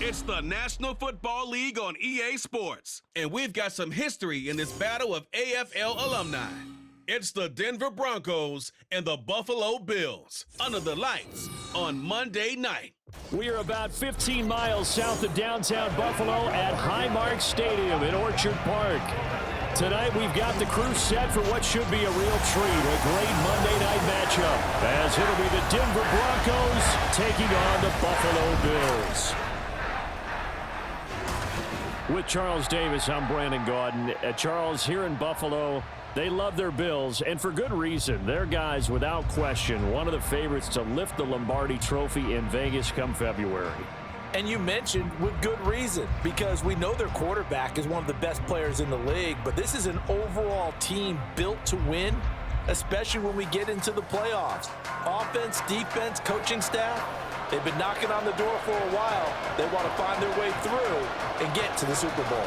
It's the National Football League on EA Sports, and we've got some history in this battle of AFL alumni. It's the Denver Broncos and the Buffalo Bills under the lights on Monday night. We are about 15 miles south of downtown Buffalo at Highmark Stadium in Orchard Park. Tonight we've got the crew set for what should be a real treat, a great Monday night matchup, as it'll be the Denver Broncos taking on the Buffalo Bills. With Charles Davis, I'm Brandon Gaudin. Charles, here in Buffalo, they love their Bills, and for good reason. Their guys, without question, one of the favorites to lift the Lombardi Trophy in Vegas come February. And you mentioned with good reason, because we know their quarterback is one of the best players in the league, but this is an overall team built to win, especially when we get into the playoffs. Offense, defense, coaching staff, they've been knocking on the door for a while. They want to find their way through and get to the Super Bowl.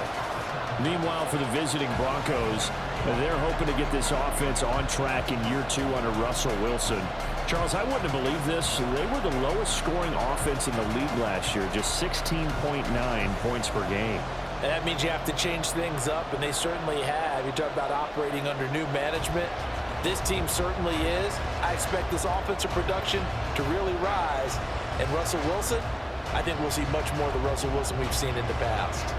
Meanwhile, for the visiting Broncos, they're hoping to get this offense on track in year 2 under Russell Wilson. Charles, I wouldn't have believed this. They were the lowest scoring offense in the league last year, just 16.9 points per game. And that means you have to change things up, and they certainly have. You talk about operating under new management. This team certainly is. I expect this offensive production to really rise. And Russell Wilson, I think we'll see much more of the Russell Wilson we've seen in the past.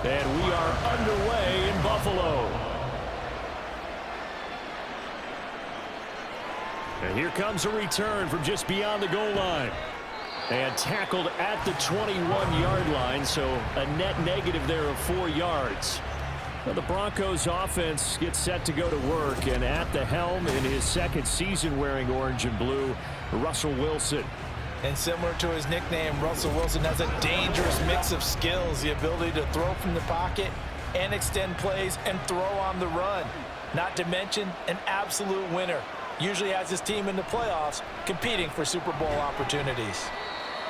And we are underway in Buffalo. And here comes a return from just beyond the goal line. And tackled at the 21-yard line, so a net negative there of 4 yards. Well, the Broncos offense gets set to go to work, and at the helm in his second season wearing orange and blue, Russell Wilson. And similar to his nickname, Russell Wilson has a dangerous mix of skills, the ability to throw from the pocket and extend plays and throw on the run. Not to mention an absolute winner. Usually has his team in the playoffs competing for Super Bowl opportunities.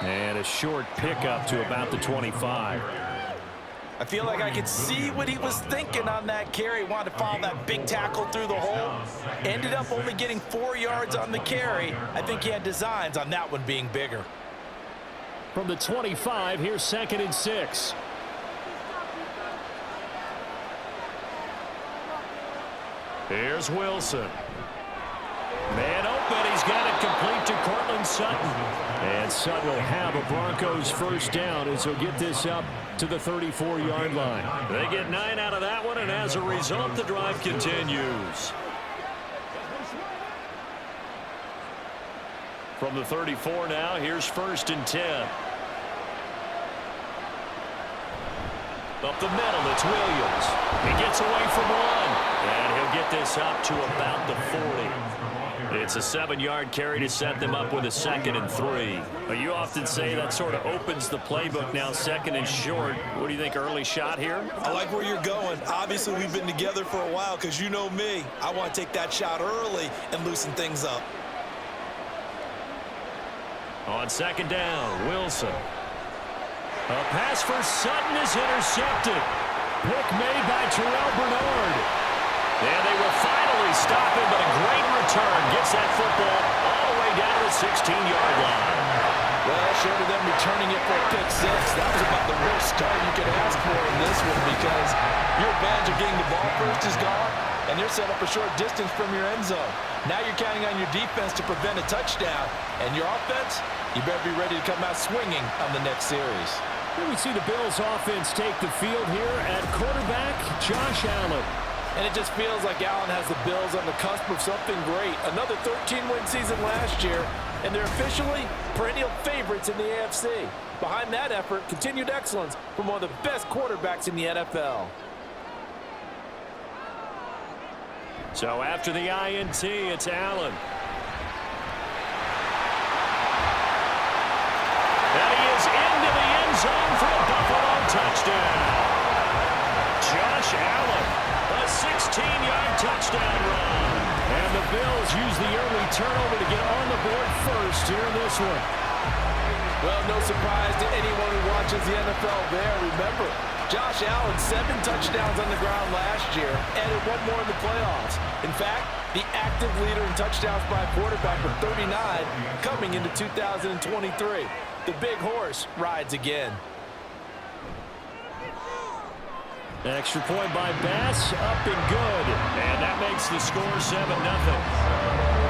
And a short pickup to about the 25. I feel like I could see what he was thinking on that carry. Wanted to follow that big tackle through the hole. Ended up only getting 4 yards on the carry. I think he had designs on that one being bigger. From the 25, here's 2nd and 6. Here's Wilson. Man open, he's got it complete to Cortland Sutton. And Sutton will have a Broncos first down as he'll get this up to the 34-yard line. They get 9 out of that one, and as a result, the drive continues. From the 34 now, here's 1st and 10. Up the middle, it's Williams. He gets away from one, and he'll get this up to about the 40. It's a 7-yard carry to set them up with a 2nd and 3. But you often say that sort of opens the playbook now, 2nd and short. What do you think, early shot here? I like where you're going. Obviously, we've been together for a while because you know me. I want to take that shot early and loosen things up. On 2nd down, Wilson. A pass for Sutton is intercepted. Pick made by Terrell Bernard. And they will finally stop him, but a great return gets that football all the way down to the 16-yard line. Well, short of them returning it for a pick 6, that was about the worst start you could ask for in this one, because your advantage of getting the ball first is gone, and you're set up a short distance from your end zone. Now you're counting on your defense to prevent a touchdown, and your offense, you better be ready to come out swinging on the next series. Here we see the Bills' offense take the field here at quarterback Josh Allen. And it just feels like Allen has the Bills on the cusp of something great. Another 13-win season last year, and they're officially perennial favorites in the AFC. Behind that effort, continued excellence from one of the best quarterbacks in the NFL. So after the INT, it's Allen. And he is into the end zone for a Buffalo touchdown. Josh Allen. A 16-yard touchdown run. And the Bills use the early turnover to get on the board first here in this one. Well, no surprise to anyone who wants touches the NFL there. Remember, Josh Allen, 7 touchdowns on the ground last year, added 1 more in the playoffs. In fact, the active leader in touchdowns by a quarterback with 39 coming into 2023. The big horse rides again. Extra point by Bass, up and good. And that makes the score 7-0.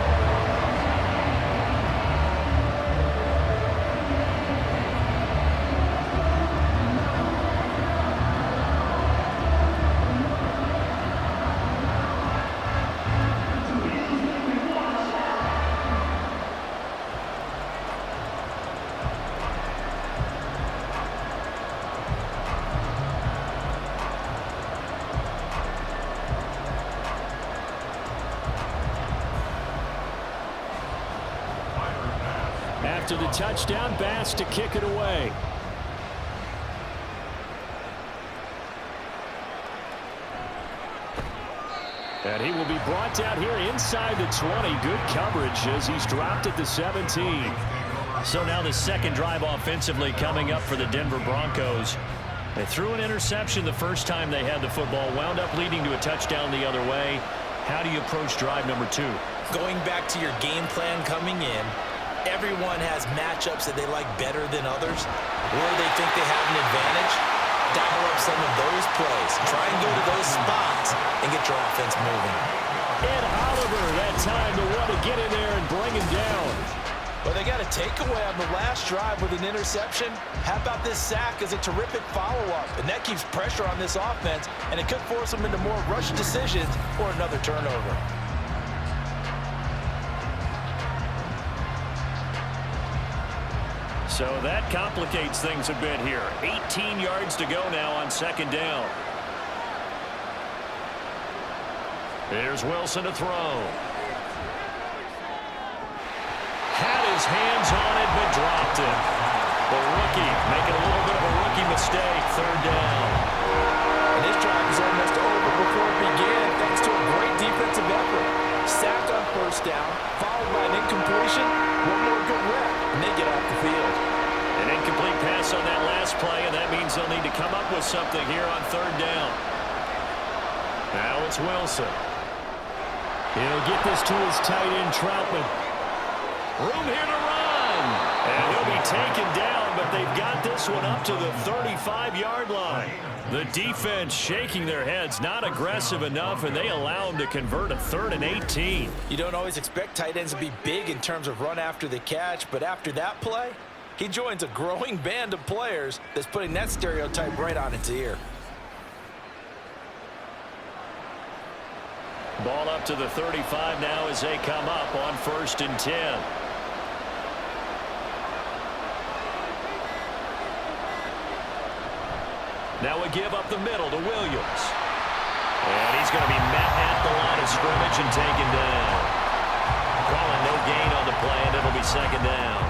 After the touchdown, Bass to kick it away. And he will be brought down here inside the 20. Good coverage as he's dropped at the 17. So now the second drive offensively coming up for the Denver Broncos. They threw an interception the first time they had the football, wound up leading to a touchdown the other way. How do you approach drive number 2? Going back to your game plan coming in, everyone has matchups that they like better than others, where they think they have an advantage. Dial up some of those plays. Try and go to those spots and get your offense moving. And Oliver, that time to want to get in there and bring him down. Well, they got a takeaway on the last drive with an interception. How about this sack as a terrific follow-up? And that keeps pressure on this offense, and it could force them into more rush decisions or another turnover. So that complicates things a bit here. 18 yards to go now on second down. Here's Wilson to throw. Had his hands on it, but dropped it. The rookie making a little bit of a rookie mistake. Third down. And this drive is almost over before it began, thanks to a great defensive effort. Sacked on first down, followed by an incompletion. One more good rep, and they get off the field. An incomplete pass on that last play, and that means they'll need to come up with something here on third down. Now it's Wilson. He'll get this to his tight end, Troutman. Room here to run. And he'll be taken down, but they've got this one up to the 35-yard line. The defense shaking their heads, not aggressive enough, and they allow him to convert a 3rd and 18. You don't always expect tight ends to be big in terms of run after the catch, but after that play, he joins a growing band of players that's putting that stereotype right on its ear. Ball up to the 35 now as they come up on 1st and 10. Now we give up the middle to Williams. And he's going to be met at the line of scrimmage and taken down. Calling no gain on the play, and it'll be second down.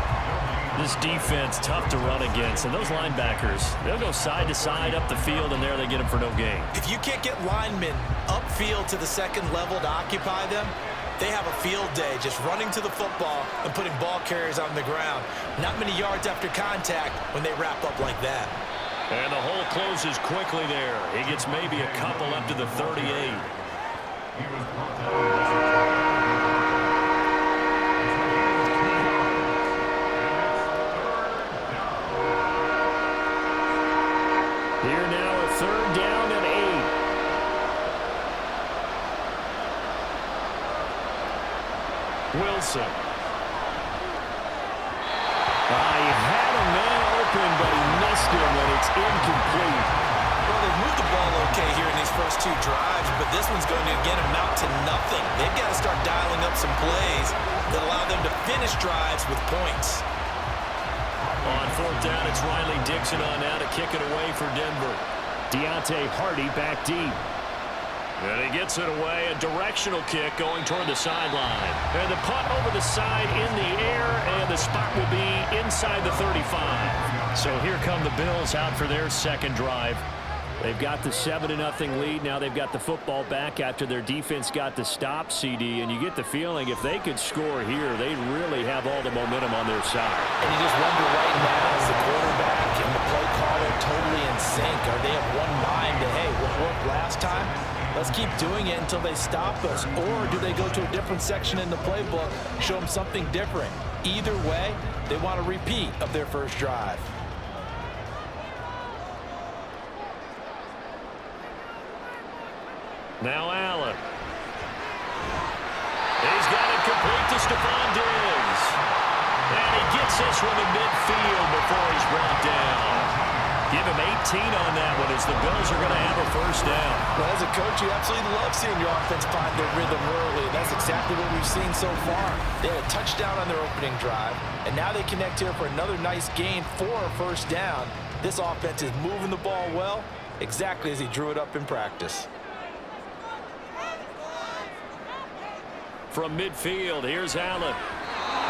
This defense tough to run against, and those linebackers, they'll go side to side up the field, and there they get them for no gain. If you can't get linemen upfield to the second level to occupy them, they have a field day just running to the football and putting ball carriers on the ground. Not many yards after contact when they wrap up like that. And the hole closes quickly there. He gets maybe a couple up to the 38. Here now a 3rd down and 8. Wilson. He had a man open, but he missed him, and it's incomplete. Well, they've moved the ball okay here in these first 2 drives, but this one's going to, again, amount to nothing. They've got to start dialing up some plays that allow them to finish drives with points. On 4th down, it's Riley Dixon on now to kick it away for Denver. Deontay Hardy back deep. And he gets it away, a directional kick going toward the sideline. And the punt over the side in the air, and the spot will be inside the 35. So here come the Bills out for their second drive. They've got the 7-0 lead. Now they've got the football back after their defense got the stop, CD. And you get the feeling if they could score here, they really have all the momentum on their side. And you just wonder right now as the quarterback and the play call this time? Let's keep doing it until they stop us. Or do they go to a different section in the playbook, show them something different? Either way, they want a repeat of their first drive. Now Allen. He's got it complete to Stephon Diggs. And he gets this one in midfield before he's brought down. Give him 18 on that one as the Bills are going to have a first down. Well, as a coach, you absolutely love seeing your offense find their rhythm early, and that's exactly what we've seen so far. They had a touchdown on their opening drive, and now they connect here for another nice gain for a first down. This offense is moving the ball well, exactly as he drew it up in practice. From midfield, here's Allen.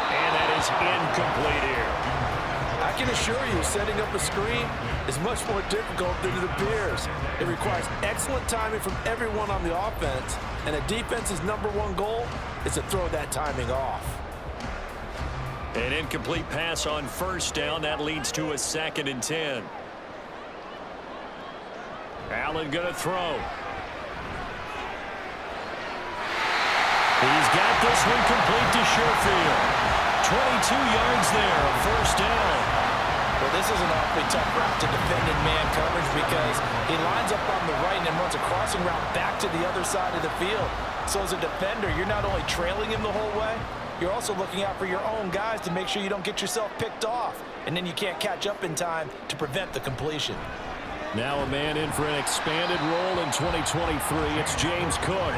And that is incomplete here. I can assure you, setting up a screen is much more difficult than it appears. It requires excellent timing from everyone on the offense, and a defense's #1 goal is to throw that timing off. An incomplete pass on first down. That leads to a 2nd and 10. Allen going to throw. He's got this one complete to Sherfield. 22 yards there, a first down. Well, this is an awfully tough route to defend in man coverage because he lines up on the right and then runs a crossing route back to the other side of the field. So as a defender, you're not only trailing him the whole way, you're also looking out for your own guys to make sure you don't get yourself picked off. And then you can't catch up in time to prevent the completion. Now a man in for an expanded role in 2023. It's James Cook.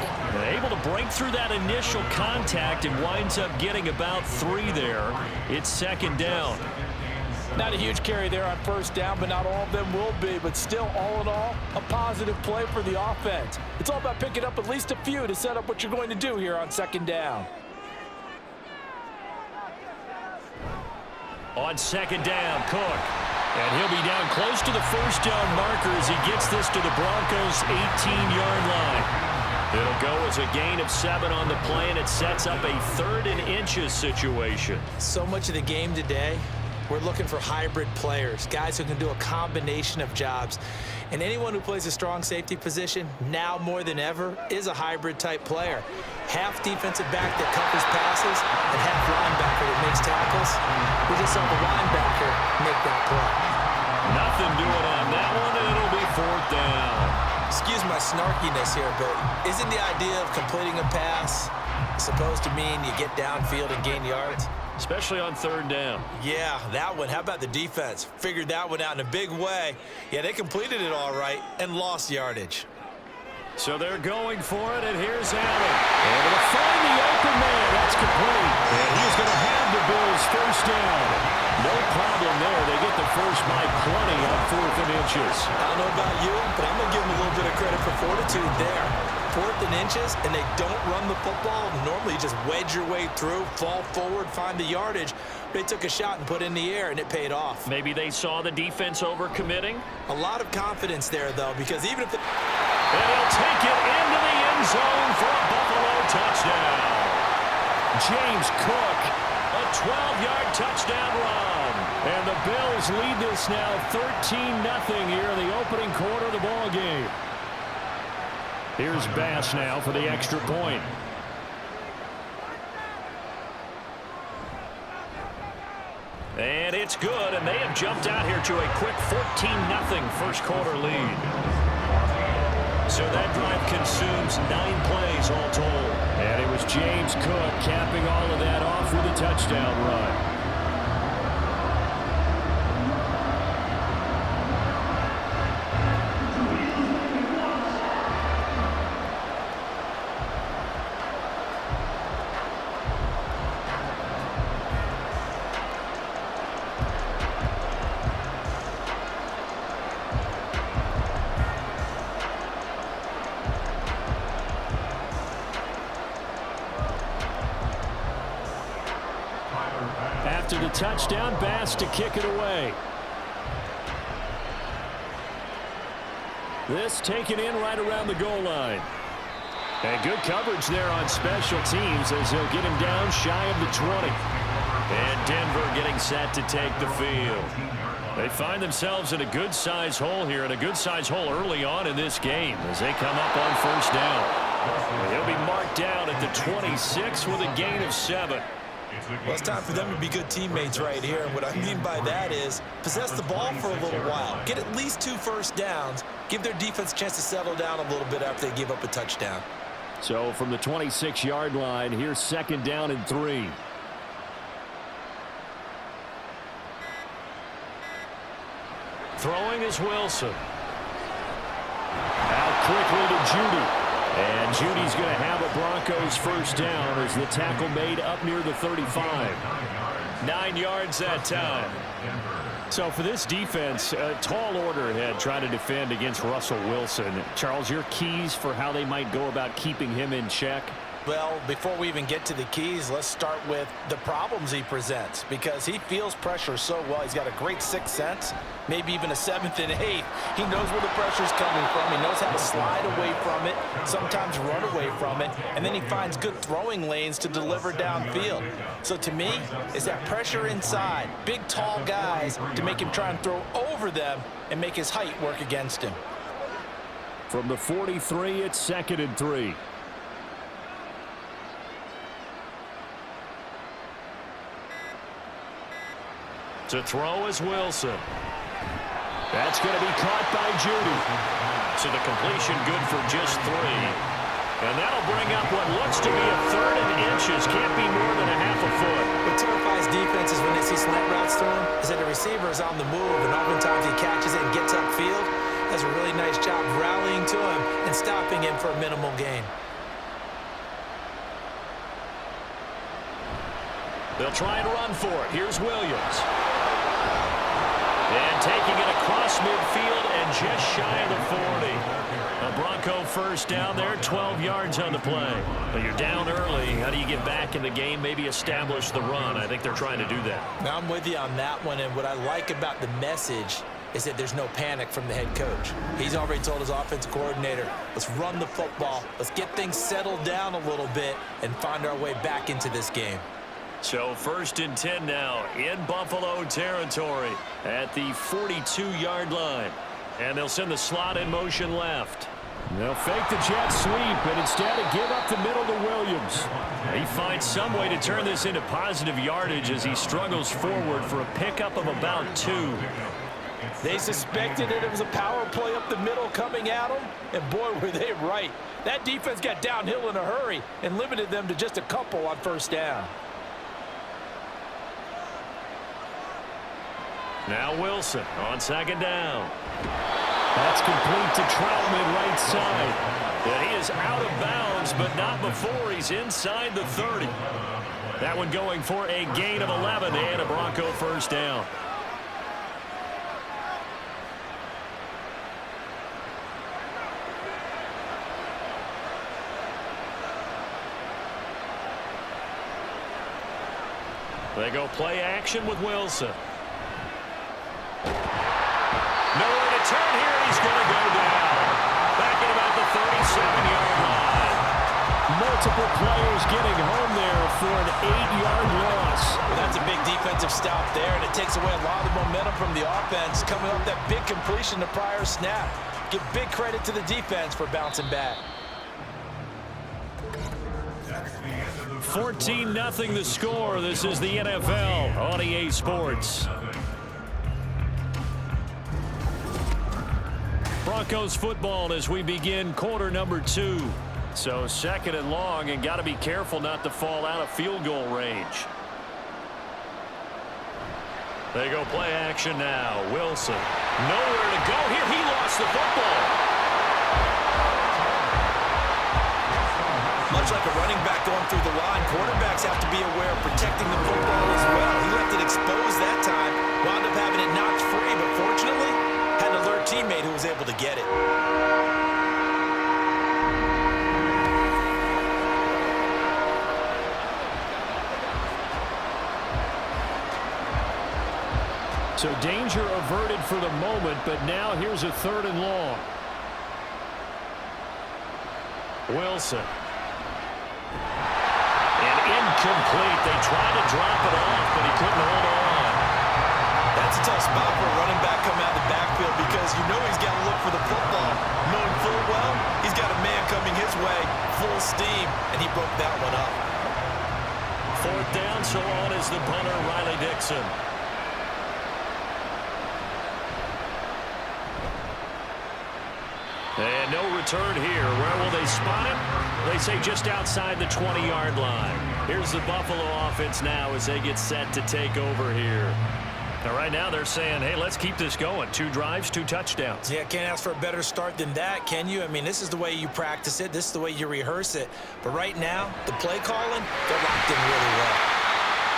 Able to break through that initial contact and winds up getting about 3 there. It's 2nd down. Not a huge carry there on first down, but not all of them will be. But still, all in all, a positive play for the offense. It's all about picking up at least a few to set up what you're going to do here on 2nd down. On 2nd down, Cook. And he'll be down close to the first down marker as he gets this to the Broncos' 18-yard line. It'll go as a gain of 7 on the play, and it sets up a 3rd and inches situation. So much of the game today, we're looking for hybrid players, guys who can do a combination of jobs. And anyone who plays a strong safety position, now more than ever, is a hybrid-type player. Half defensive back that covers passes and half linebacker that makes tackles. We just saw the linebacker make that play. Nothing doing on that one, and it'll be 4th down. Excuse my snarkiness here, but isn't the idea of completing a pass supposed to mean you get downfield and gain yards? Especially on 3rd down. Yeah, that one. How about the defense? Figured that one out in a big way. Yeah, they completed it all right and lost yardage. So they're going for it, and here's Allen. Able to find the open man. That's complete. And he's going to have the Bills' first down. No problem there. They get the first by plenty on 4th and inches. I don't know about you, but I'm going to give them a little bit of credit for fortitude there. 4th and inches, and they don't run the football. Normally, you just wedge your way through, fall forward, find the yardage. They took a shot and put it in the air, and it paid off. Maybe they saw the defense overcommitting. A lot of confidence there, though, because even if And he'll take it into the end zone for a Buffalo touchdown. James Cook, a 12-yard touchdown run. And the Bills lead this now 13-0 here in the opening quarter of the ball game. Here's Bass now for the extra point. And it's good, and they have jumped out here to a quick 14-0 first quarter lead. So that drive consumes 9 plays all told. And it was James Cook capping all of that off with a touchdown run. After the touchdown, Bass to kick it away. This taken in right around the goal line. And good coverage there on special teams as he'll get him down shy of the 20. And Denver getting set to take the field. They find themselves in a good-size hole here, and a good-size hole early on in this game as they come up on first down. He'll be marked down at the 26 with a gain of 7. Well, it's time for them to be good teammates right here. And what I mean by that is possess the ball for a little while. Get at least 2 first downs. Give their defense a chance to settle down a little bit after they give up a touchdown. So from the 26-yard line, here's 2nd down and 3. Throwing is Wilson. Out quickly to Judy. And Judy's going to have a Broncos first down as the tackle made up near the 35. 9 yards that time. So for this defense, a tall order ahead trying to defend against Russell Wilson. Charles, your keys for how they might go about keeping him in check? Well, before we even get to the keys, let's start with the problems he presents, because he feels pressure so well. He's got a great sixth sense, maybe even a 7th and 8th. He knows where the pressure's coming from. He knows how to slide away from it, sometimes run away from it, and then he finds good throwing lanes to deliver downfield. So to me, it's that pressure inside, big, tall guys to make him try and throw over them and make his height work against him. From the 43, it's 2nd and 3. To throw is Wilson. That's going to be caught by Judy. So the completion good for just 3. And that'll bring up what looks to be a 3rd and inches. Can't be more than a half a foot. What terrifies defenses when they see slant routes thrown is that the receiver is on the move, and oftentimes he catches it and gets upfield. Does a really nice job rallying to him and stopping him for a minimal gain. They'll try and run for it. Here's Williams. And taking it across midfield and just shy of the 40. A Bronco first down there, 12 yards on the play. But you're down early. How do you get back in the game, maybe establish the run? I think they're trying to do that. Now, I'm with you on that one, and what I like about the message is that there's no panic from the head coach. He's already told his offensive coordinator, let's run the football, let's get things settled down a little bit and find our way back into this game. So 1st and 10 now in Buffalo territory at the 42-yard line. And they'll send the slot in motion left. They'll fake the jet sweep and instead give up the middle to Williams. He finds some way to turn this into positive yardage as he struggles forward for a pickup of about 2. They suspected that it was a power play up the middle coming at them, and boy, were they right. That defense got downhill in a hurry and limited them to just a couple on first down. Now Wilson on 2nd down. That's complete to Troutman right side. And he is out of bounds, but not before he's inside the 30. That one going for a gain of 11 and a Bronco first down. They go play action with Wilson. Nowhere to turn here. He's going to go down. Back at about the 37-yard line. Multiple players getting home there for an 8-yard loss. Well, that's a big defensive stop there, and it takes away a lot of the momentum from the offense coming up that big completion the prior snap. Give big credit to the defense for bouncing back. 14-0 the score. This is the NFL on EA Sports. Broncos football as we begin quarter number 2. So 2nd and long, and got to be careful not to fall out of field goal range. They go play action now. Wilson. Nowhere to go here. He lost the football. Much like a running back going through the line, quarterbacks have to be aware of protecting the football as well. He left it exposed that time, wound up having it knocked free, but fortunately, had an alert teammate who was able to get it. So danger averted for the moment, but now here's a 3rd and long. Wilson. And incomplete. They tried to drop it off, but he couldn't hold on. That That's a tough spot for a running back coming out of the backfield because you know he's got to look for the football, knowing full well he's got a man coming his way, full steam, and he broke that one up. 4th down, so on is the punter, Riley Dixon. And no return here. Where will they spot him? They say just outside the 20-yard line. Here's the Buffalo offense now as they get set to take over here. Now, right now they're saying, hey, let's keep this going. 2 drives, 2 touchdowns. Yeah, can't ask for a better start than that, can you? I mean, this is the way you practice it. This is the way you rehearse it. But right now, the play calling, they're locked in really well.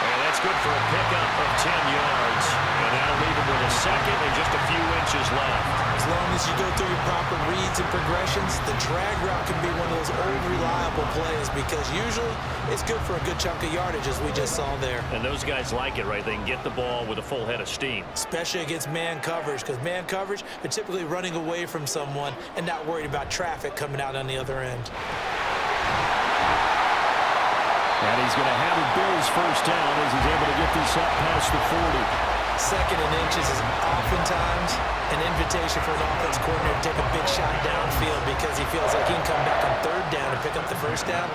And that's good for a pickup of 10 yards. And that'll leave him with a second and just a few inches left. As long as you go through your proper reads and progressions, the drag route can be one of those old reliable plays because usually it's good for a good chunk of yardage, as we just saw there. And those guys like it, right? They can get the ball with a full head of steam. Especially against man coverage, because man coverage, they're typically running away from someone and not worried about traffic coming out on the other end. And he's going to have a Bills first down as he's able to get this up past the 40. 2nd and inches is oftentimes an invitation for an offense coordinator to take a big shot downfield because he feels like he can come back on 3rd down and pick up the first down.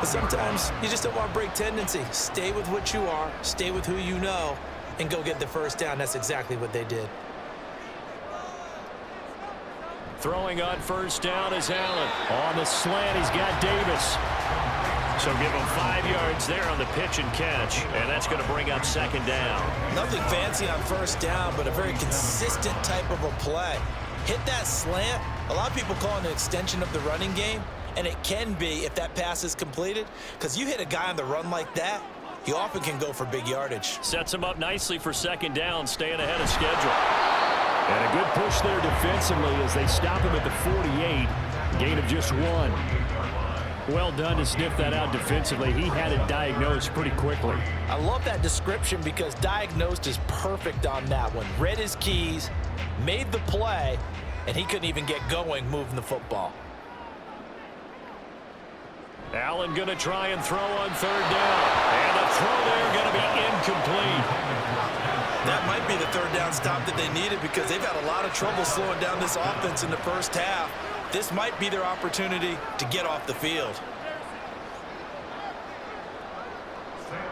But sometimes you just don't want to break tendency. Stay with what you are, stay with who you know, and go get the first down. That's exactly what they did. Throwing on first down is Allen. On the slant, he's got Davis. So give him 5 yards there on the pitch and catch, and that's going to bring up 2nd down. Nothing fancy on first down, but a very consistent type of a play. Hit that slant. A lot of people call it an extension of the running game, and it can be if that pass is completed, because you hit a guy on the run like that, he often can go for big yardage. Sets him up nicely for 2nd down, staying ahead of schedule. And a good push there defensively as they stop him at the 48. Gain of just 1. Well done to sniff that out defensively. He had it diagnosed pretty quickly. I love that description because diagnosed is perfect on that one. Read his keys, made the play, and he couldn't even get going moving the football. Allen going to try and throw on 3rd down. And the throw there going to be incomplete. That might be the 3rd down stop that they needed because they've had a lot of trouble slowing down this offense in the first half. This might be their opportunity to get off the field.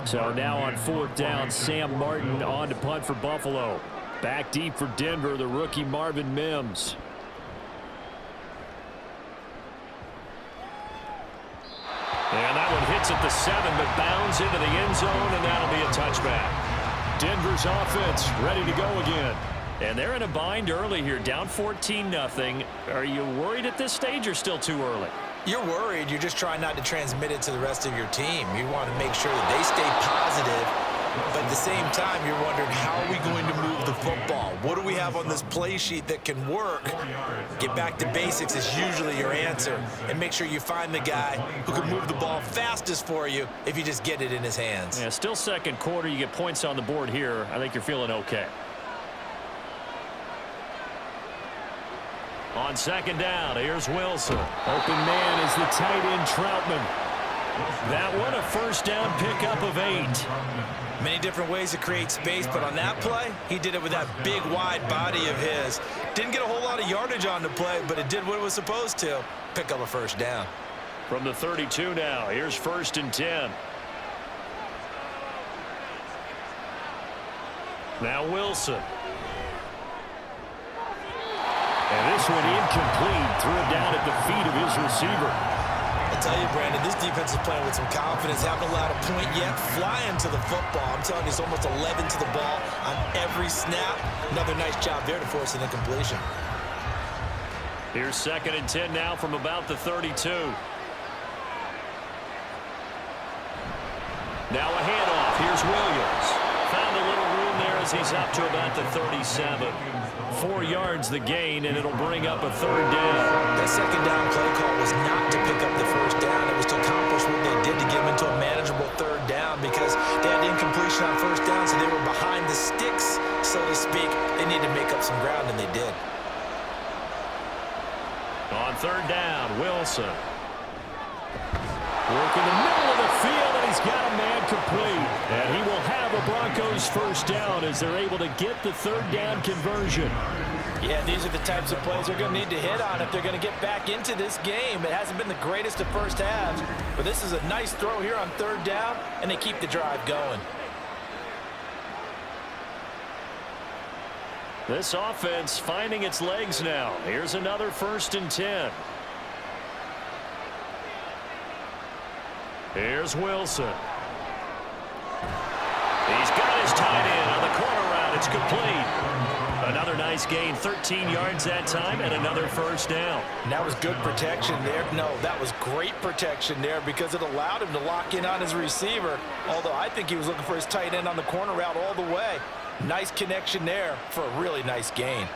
So now on 4th down, Sam Martin on to punt for Buffalo. Back deep for Denver, the rookie Marvin Mims. And that one hits at the 7, but bounds into the end zone, and that'll be a touchback. Denver's offense ready to go again. And they're in a bind early here, down 14-0. Are you worried at this stage or still too early? You're worried. You're just trying not to transmit it to the rest of your team. You want to make sure that they stay positive, but at the same time, you're wondering, how are we going to move the football? What do we have on this play sheet that can work? Get back to basics is usually your answer, and make sure you find the guy who can move the ball fastest for you if you just get it in his hands. Yeah, still 2nd quarter. You get points on the board here. I think you're feeling okay. On 2nd down, here's Wilson. Open man is the tight end Troutman. That one a first down pickup of 8. Many different ways to create space, but on that play, he did it with that big, wide body of his. Didn't get a whole lot of yardage on the play, but it did what it was supposed to. Pick up a first down. From the 32 now, here's 1st and 10. Now Wilson. And this one incomplete. Threw it down at the feet of his receiver. I tell you, Brandon, this defense is playing with some confidence. Haven't allowed a point yet. Flying to the football. I'm telling you, it's almost 11 to the ball on every snap. Another nice job there to force an incompletion. Here's 2nd and 10 now from about the 32. Now a handoff. Here's Williams. Found a little room there as he's up to about the 37. 4 yards the gain, and it'll bring up a 3rd down. That 2nd down play call was not to pick up the first down. It was to accomplish what they did to get them into a manageable 3rd down because they had incompletion on first down, so they were behind the sticks, so to speak. They needed to make up some ground, and they did. On 3rd down, Wilson. Work in the middle of the field, and he's he's got a man complete. And he will have a Broncos first down as they're able to get the third down conversion. Yeah, these are the types of plays they're going to need to hit on if they're going to get back into this game. It hasn't been the greatest of first halves, but this is a nice throw here on third down, and they keep the drive going. This offense finding its legs now. Here's another 1st and 10. Here's Wilson. He's got his tight end on the corner route. It's complete. Another nice gain, 13 yards that time, and another first down. And that was good protection there. No, that was great protection there because it allowed him to lock in on his receiver, although I think he was looking for his tight end on the corner route all the way. Nice connection there for a really nice gain.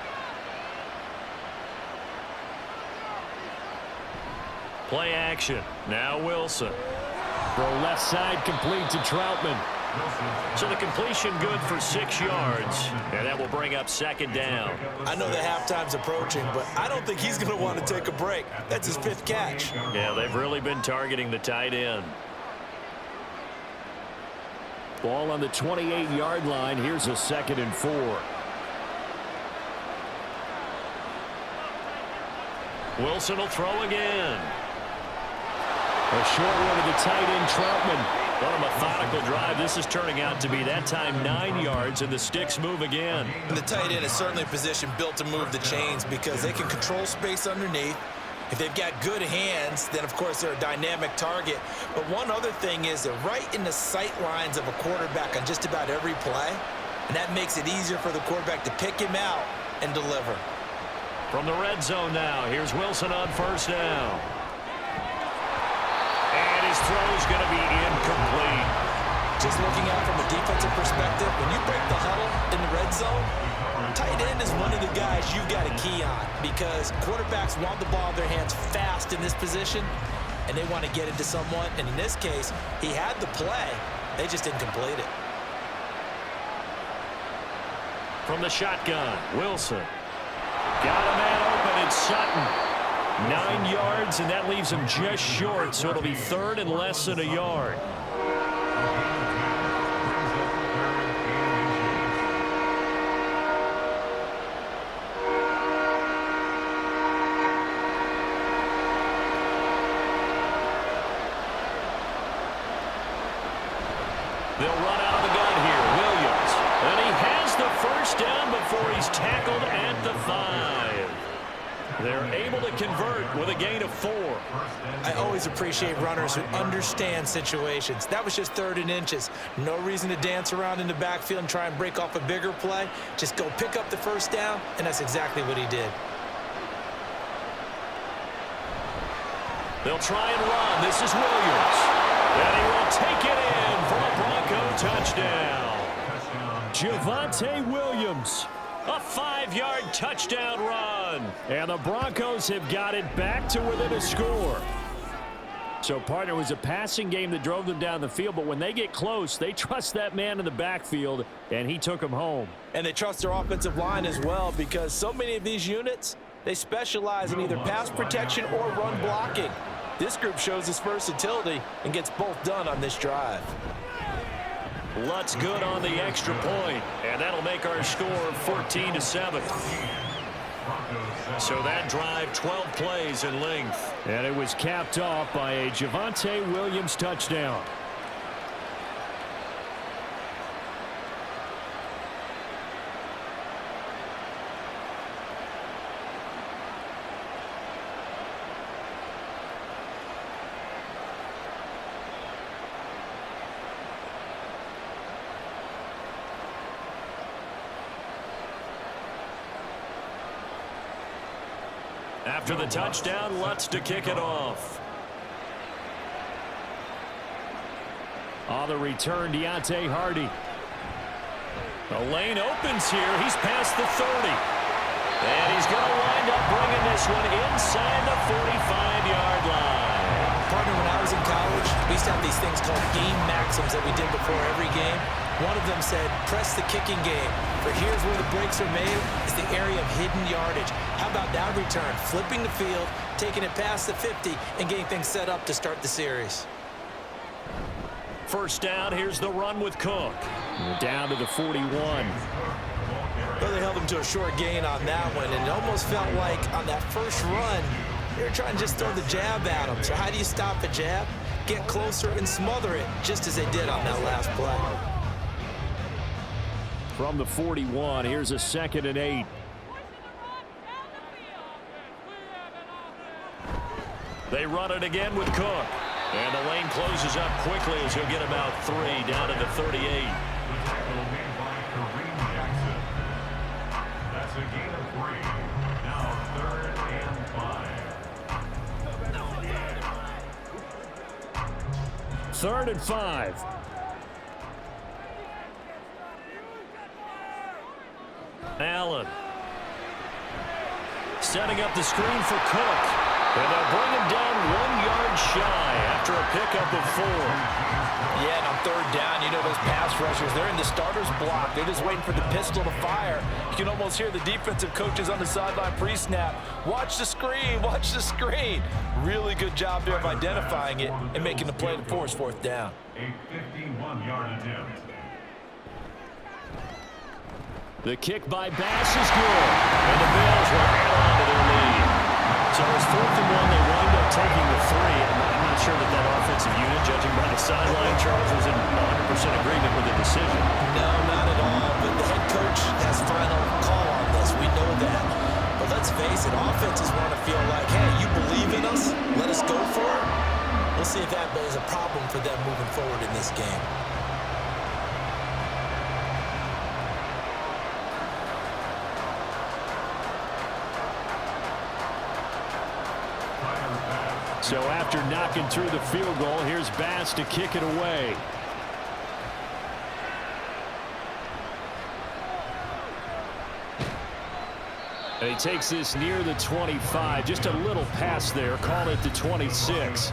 Play action. Now Wilson. Throw left side complete to Troutman. So the completion good for 6 yards, and that will bring up 2nd down. I know the halftime's approaching, but I don't think he's going to want to take a break. That's his 5th catch. Yeah, they've really been targeting the tight end. Ball on the 28-yard line. Here's a 2nd and 4. Wilson will throw again. A short one to the tight end, Troutman. What a methodical drive. This is turning out to be that time 9 yards, and the sticks move again. And the tight end is certainly a position built to move the chains because they can control space underneath. If they've got good hands, then of course they're a dynamic target. But one other thing is they're right in the sight lines of a quarterback on just about every play. And that makes it easier for the quarterback to pick him out and deliver. From the red zone now, here's Wilson on 1st down. And his throw is going to be incomplete. Just looking at it from a defensive perspective, when you break the huddle in the red zone, tight end is one of the guys you've got to key on because quarterbacks want the ball in their hands fast in this position, and they want to get it to someone. And in this case, he had the play. They just didn't complete it. From the shotgun, Wilson. Got a man open, it's Sutton. 9 yards, and that leaves him just short, so it'll be 3rd and less than a yard. They'll run out of the gun here. Williams. And he has the first down before he's tackled at the 5. They're able to convert with a gain of 4. I always appreciate runners who understand situations. That was just 3rd and inches. No reason to dance around in the backfield and try and break off a bigger play. Just go pick up the first down, and that's exactly what he did. They'll try and run. This is Williams. And he will take it in for a Bronco touchdown. Javonte Williams. A 5-yard touchdown run. And the Broncos have got it back to within a score. So, partner, it was a passing game that drove them down the field, but when they get close, they trust that man in the backfield, and he took them home. And they trust their offensive line as well because so many of these units, they specialize in either pass protection or run blocking. This group shows its versatility and gets both done on this drive. Lutz good on the extra point, and that'll make our score 14-7. So that drive, 12 plays in length. And it was capped off by a Javonte Williams touchdown. After the touchdown, Lutz to kick it off. On the return, Deontay Hardy. The lane opens here. He's past the 30. And he's going to wind up bringing this one inside the 45-yard line. Partner, when I was in college, we used to have these things called game maxims that we did before every game. One of them said, press the kicking game. For here's where the breaks are made, is the area of hidden yardage. How about that return? Flipping the field, taking it past the 50, and getting things set up to start the series. first down. Here's the run with Cook. Down to the 41. Well, they held him to a short gain on that one, and it almost felt like on that first run, they were trying to just throw the jab at him. So how do you stop a jab? Get closer and smother it, just as they did on that last play. From the 41, here's a 2nd and 8. They run it again with Cook. And the lane closes up quickly as he'll get about 3 down to the 38. That's a gain of 3. Now 3rd and 5. 3rd and 5. Allen. Setting up the screen for Cook. And they'll bring him down 1 yard shy after a pickup of 4. Yeah, and on 3rd down, you know those pass rushers, they're in the starter's block. They're just waiting for the pistol to fire. You can almost hear the defensive coaches on the sideline pre-snap. Watch the screen, watch the screen. Really good job there of identifying it and making the play to force 4th down. A 51-yard attempt. The kick by Bass is good. And the Bills will add on to their lead. So it's 4th and 1. They wind up taking the 3. I'm not sure that offensive unit, judging by the sideline, Charles, was in 100% agreement with the decision. No, not at all. But the head coach has final call on this. We know that. But let's face it, offenses want to feel like, hey, you believe in us, let us go for it. We'll see if that is a problem for them moving forward in this game. So after knocking through the field goal, here's Bass to kick it away. And he takes this near the 25. Just a little pass there. Call it the 26.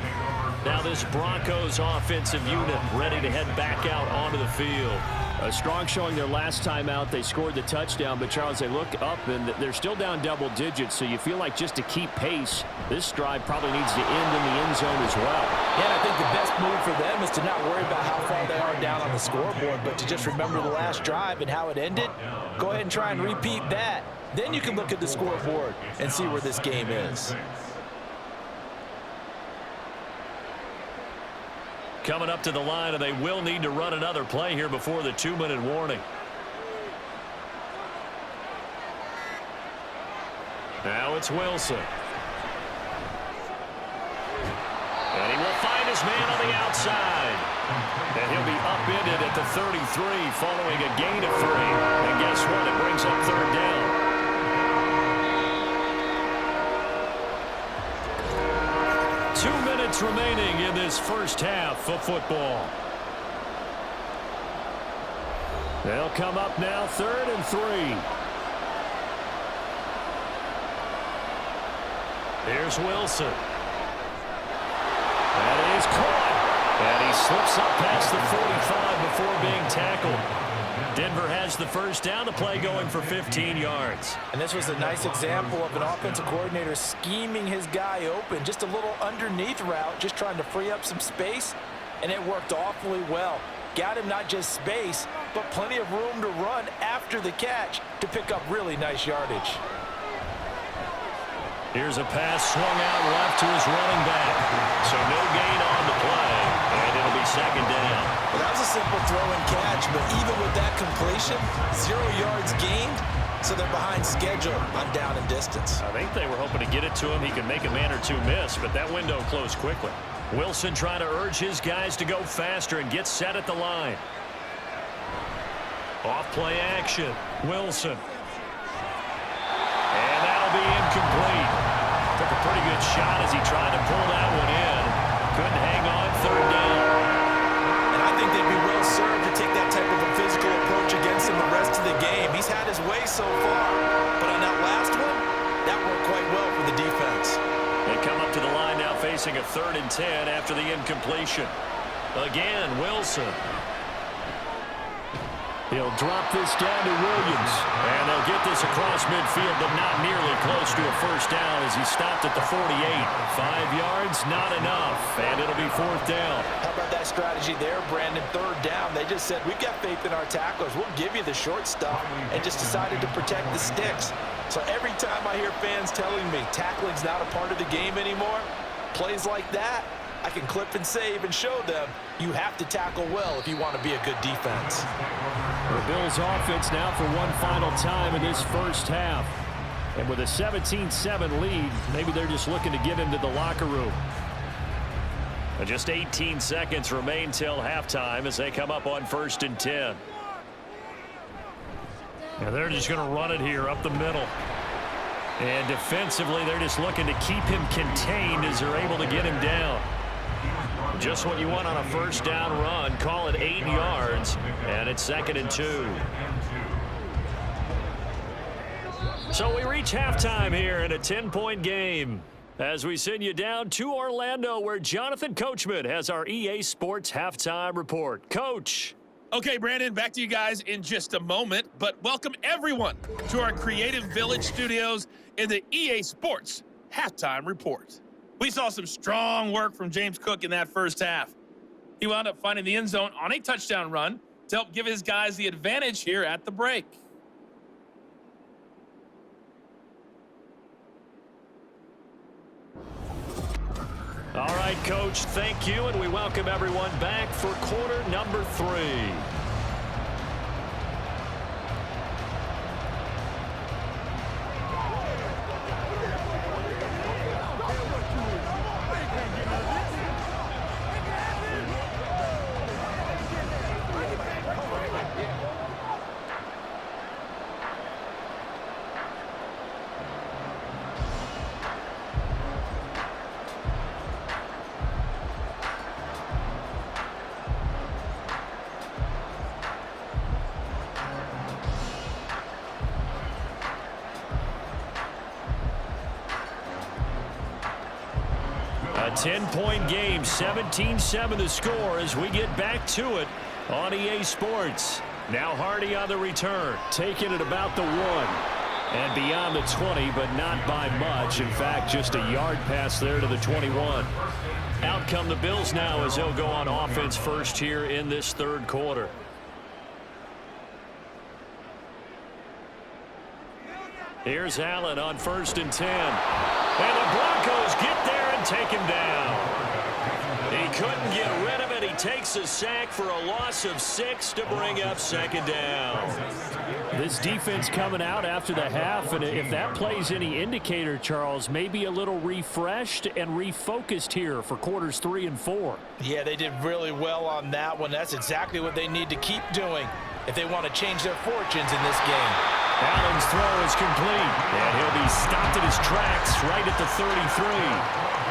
Now this Broncos offensive unit ready to head back out onto the field. A strong showing their last time out. They scored the touchdown, but Charles, they look up and they're still down double digits, so you feel like just to keep pace, this drive probably needs to end in the end zone as well. Yeah, and I think the best move for them is to not worry about how far they are down on the scoreboard, but to just remember the last drive and how it ended. Go ahead and try and repeat that. Then you can look at the scoreboard and see where this game is. Coming up to the line, and they will need to run another play here before the 2-minute warning. Now it's Wilson. And he will find his man on the outside. And he'll be upended at the 33 following a gain of 3. And guess what? It brings up 3rd down. Remaining in this first half of football. They'll come up now 3rd and 3. Here's Wilson. That is caught. And he slips up past the 45 before being tackled. Denver has the first down, the play going for 15 yards. And this was a nice example of an offensive coordinator scheming his guy open. Just a little underneath route, just trying to free up some space, and it worked awfully well. Got him not just space, but plenty of room to run after the catch to pick up really nice yardage. Here's a pass swung out left to his running back. So no gain on the play, and it'll be 2nd down. Well, that was a simple throw and catch, but even with that completion, 0 yards gained, so they're behind schedule on down and distance. I think they were hoping to get it to him. He could make a man or two miss, but that window closed quickly. Wilson trying to urge his guys to go faster and get set at the line. Off play action. Wilson. And that'll be incomplete. Took a pretty good shot as he tried to pull that one in. Couldn't hang on. 3rd down. And I think they'd be well served to take that type of a physical approach against him the rest of the game. He's had his way so far, but on that last one, that worked quite well for the defense. They come up to the line now facing a 3rd and 10 after the incompletion. Again, Wilson. He'll drop this down to Williams. And they'll get this across midfield, but not nearly close to a first down as he stopped at the 48. 5 yards, not enough, and it'll be 4th down. How about that best strategy there, Brandon. Third down, they just said, we've got faith in our tacklers. We'll give you the short stuff, and just decided to protect the sticks. So every time I hear fans telling me tackling's not a part of the game anymore, plays like that, I can clip and save and show them you have to tackle well if you want to be a good defense. The Bills offense now for one final time in this first half. And with a 17-7 lead, maybe they're just looking to get into the locker room. Just 18 seconds remain till halftime as they come up on 1st and 10. And they're just going to run it here up the middle. And defensively, they're just looking to keep him contained as they're able to get him down. Just what you want on a first down run. Call it 8 yards, and it's 2nd and 2. So we reach halftime here in a 10-point game as we send you down to Orlando, where Jonathan Coachman has our EA Sports halftime report. Coach. Okay, Brandon, back to you guys in just a moment, but welcome everyone to our Creative Village studios in the EA Sports halftime report. We saw some strong work from James Cook in that first half. He wound up finding the end zone on a touchdown run to help give his guys the advantage here at the break. All right, Coach, thank you, and we welcome everyone back for quarter number 3. A 10-point game, 17-7 the score as we get back to it on EA Sports. Now Hardy on the return, taking it about the 1 and beyond the 20, but not by much. In fact, just a yard pass there to the 21. Out come the Bills now as they'll go on offense first here in this third quarter. Here's Allen on 1st and 10. And the Broncos get there and take him down. He couldn't get rid of it. He takes a sack for a loss of 6 to bring up 2nd down. This defense coming out after the half, and if that plays any indicator, Charles, maybe a little refreshed and refocused here for quarters 3 and 4. Yeah, they did really well on that one. That's exactly what they need to keep doing if they want to change their fortunes in this game. Allen's throw is complete, and he'll be stopped in his tracks right at the 33.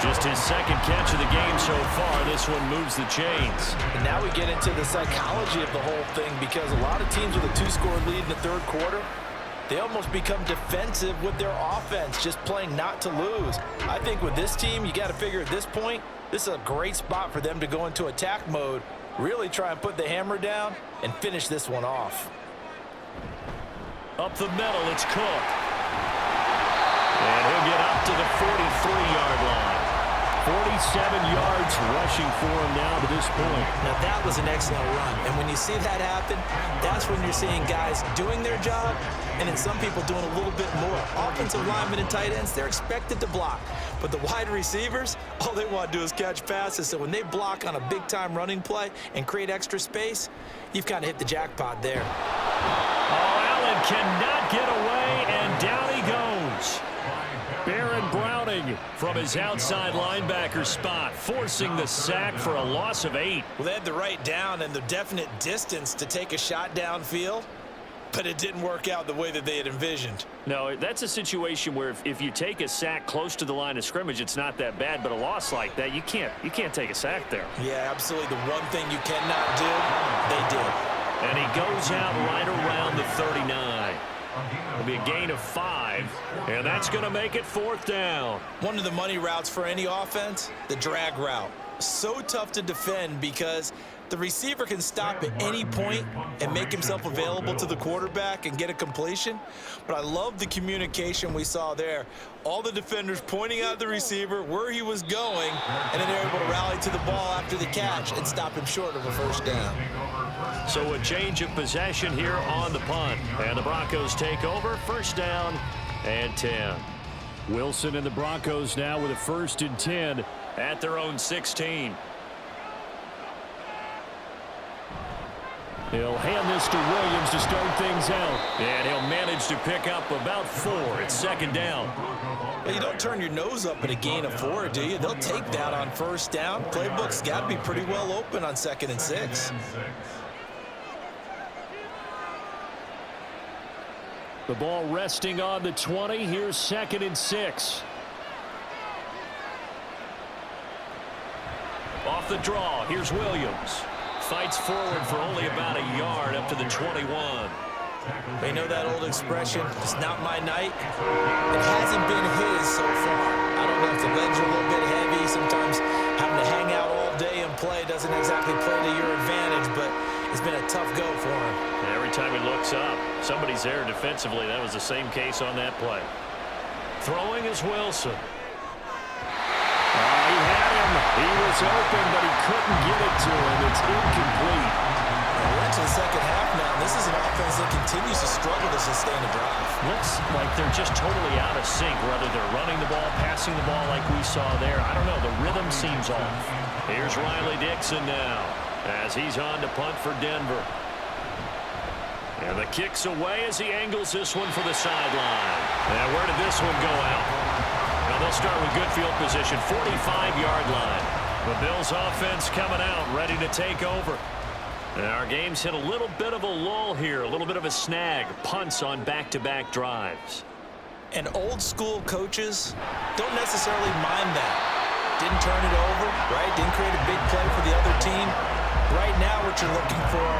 Just his 2nd catch of the game so far. This one moves the chains. And now we get into the psychology of the whole thing, because a lot of teams with a 2-score lead in the third quarter, they almost become defensive with their offense, just playing not to lose. I think with this team, you got to figure at this point, this is a great spot for them to go into attack mode, really try and put the hammer down and finish this one off. Up the middle, it's Cook. And he'll get up to the 43-yard line. 47 yards rushing for him now to this point. Now that was an excellent run. And when you see that happen, that's when you're seeing guys doing their job and then some people doing a little bit more. Offensive linemen and tight ends, they're expected to block. But the wide receivers, all they want to do is catch passes. So when they block on a big-time running play and create extra space, you've kind of hit the jackpot there. Oh, Allen cannot get away, and down he goes. Baron Browning from his outside linebacker spot, forcing the sack for a loss of 8. Well, they had the right down and the definite distance to take a shot downfield, but it didn't work out the way that they had envisioned. No, that's a situation where if you take a sack close to the line of scrimmage, it's not that bad, but a loss like that, you can't take a sack there. Yeah, absolutely. The one thing you cannot do, they did. And he goes out right around the 39. It'll be a gain of 5, and that's going to make it 4th down. One of the money routes for any offense, the drag route. So tough to defend because The receiver can stop at any point and make himself available to the quarterback and get a completion. But I love the communication we saw there. All the defenders pointing out the receiver where he was going, and then they're able to rally to the ball after the catch and stop him short of a first down. So a change of possession here on the punt. And the Broncos take over. First down and 10. Wilson and the Broncos now with a 1st and 10 at their own 16. He'll hand this to Williams to start things out. And he'll manage to pick up about 4. It's 2nd down. Well, you don't turn your nose up at a gain of 4, do you? They'll take that on first down. Playbook's got to be pretty well open on 2nd and 6. The ball resting on the 20. Here's 2nd and 6. Off the draw, here's Williams. Fights forward for only about a yard up to the 21. They know that old expression, it's not my night. It hasn't been his so far. I don't know if the legs are a little bit heavy. Sometimes having to hang out all day and play doesn't exactly play to your advantage, but it's been a tough go for him. Every time he looks up, somebody's there defensively. That was the same case on that play. Throwing is Wilson. He had him. He was open, but he couldn't get it to him. It's incomplete. We're into the second half now. This is an offense that continues to struggle to sustain a drive. Looks like they're just totally out of sync, whether they're running the ball, passing the ball like we saw there. I don't know. The rhythm seems off. Here's Riley Dixon now as he's on to punt for Denver. And the kick's away as he angles this one for the sideline. And where did this one go out? Now they'll start with good field position, 45-yard line. The Bills offense coming out, ready to take over. And our game's hit a little bit of a lull here, a little bit of a snag. Punts on back-to-back drives. And old school coaches don't necessarily mind that. Didn't turn it over, right? Didn't create a big play for the other team. Right now what you're looking for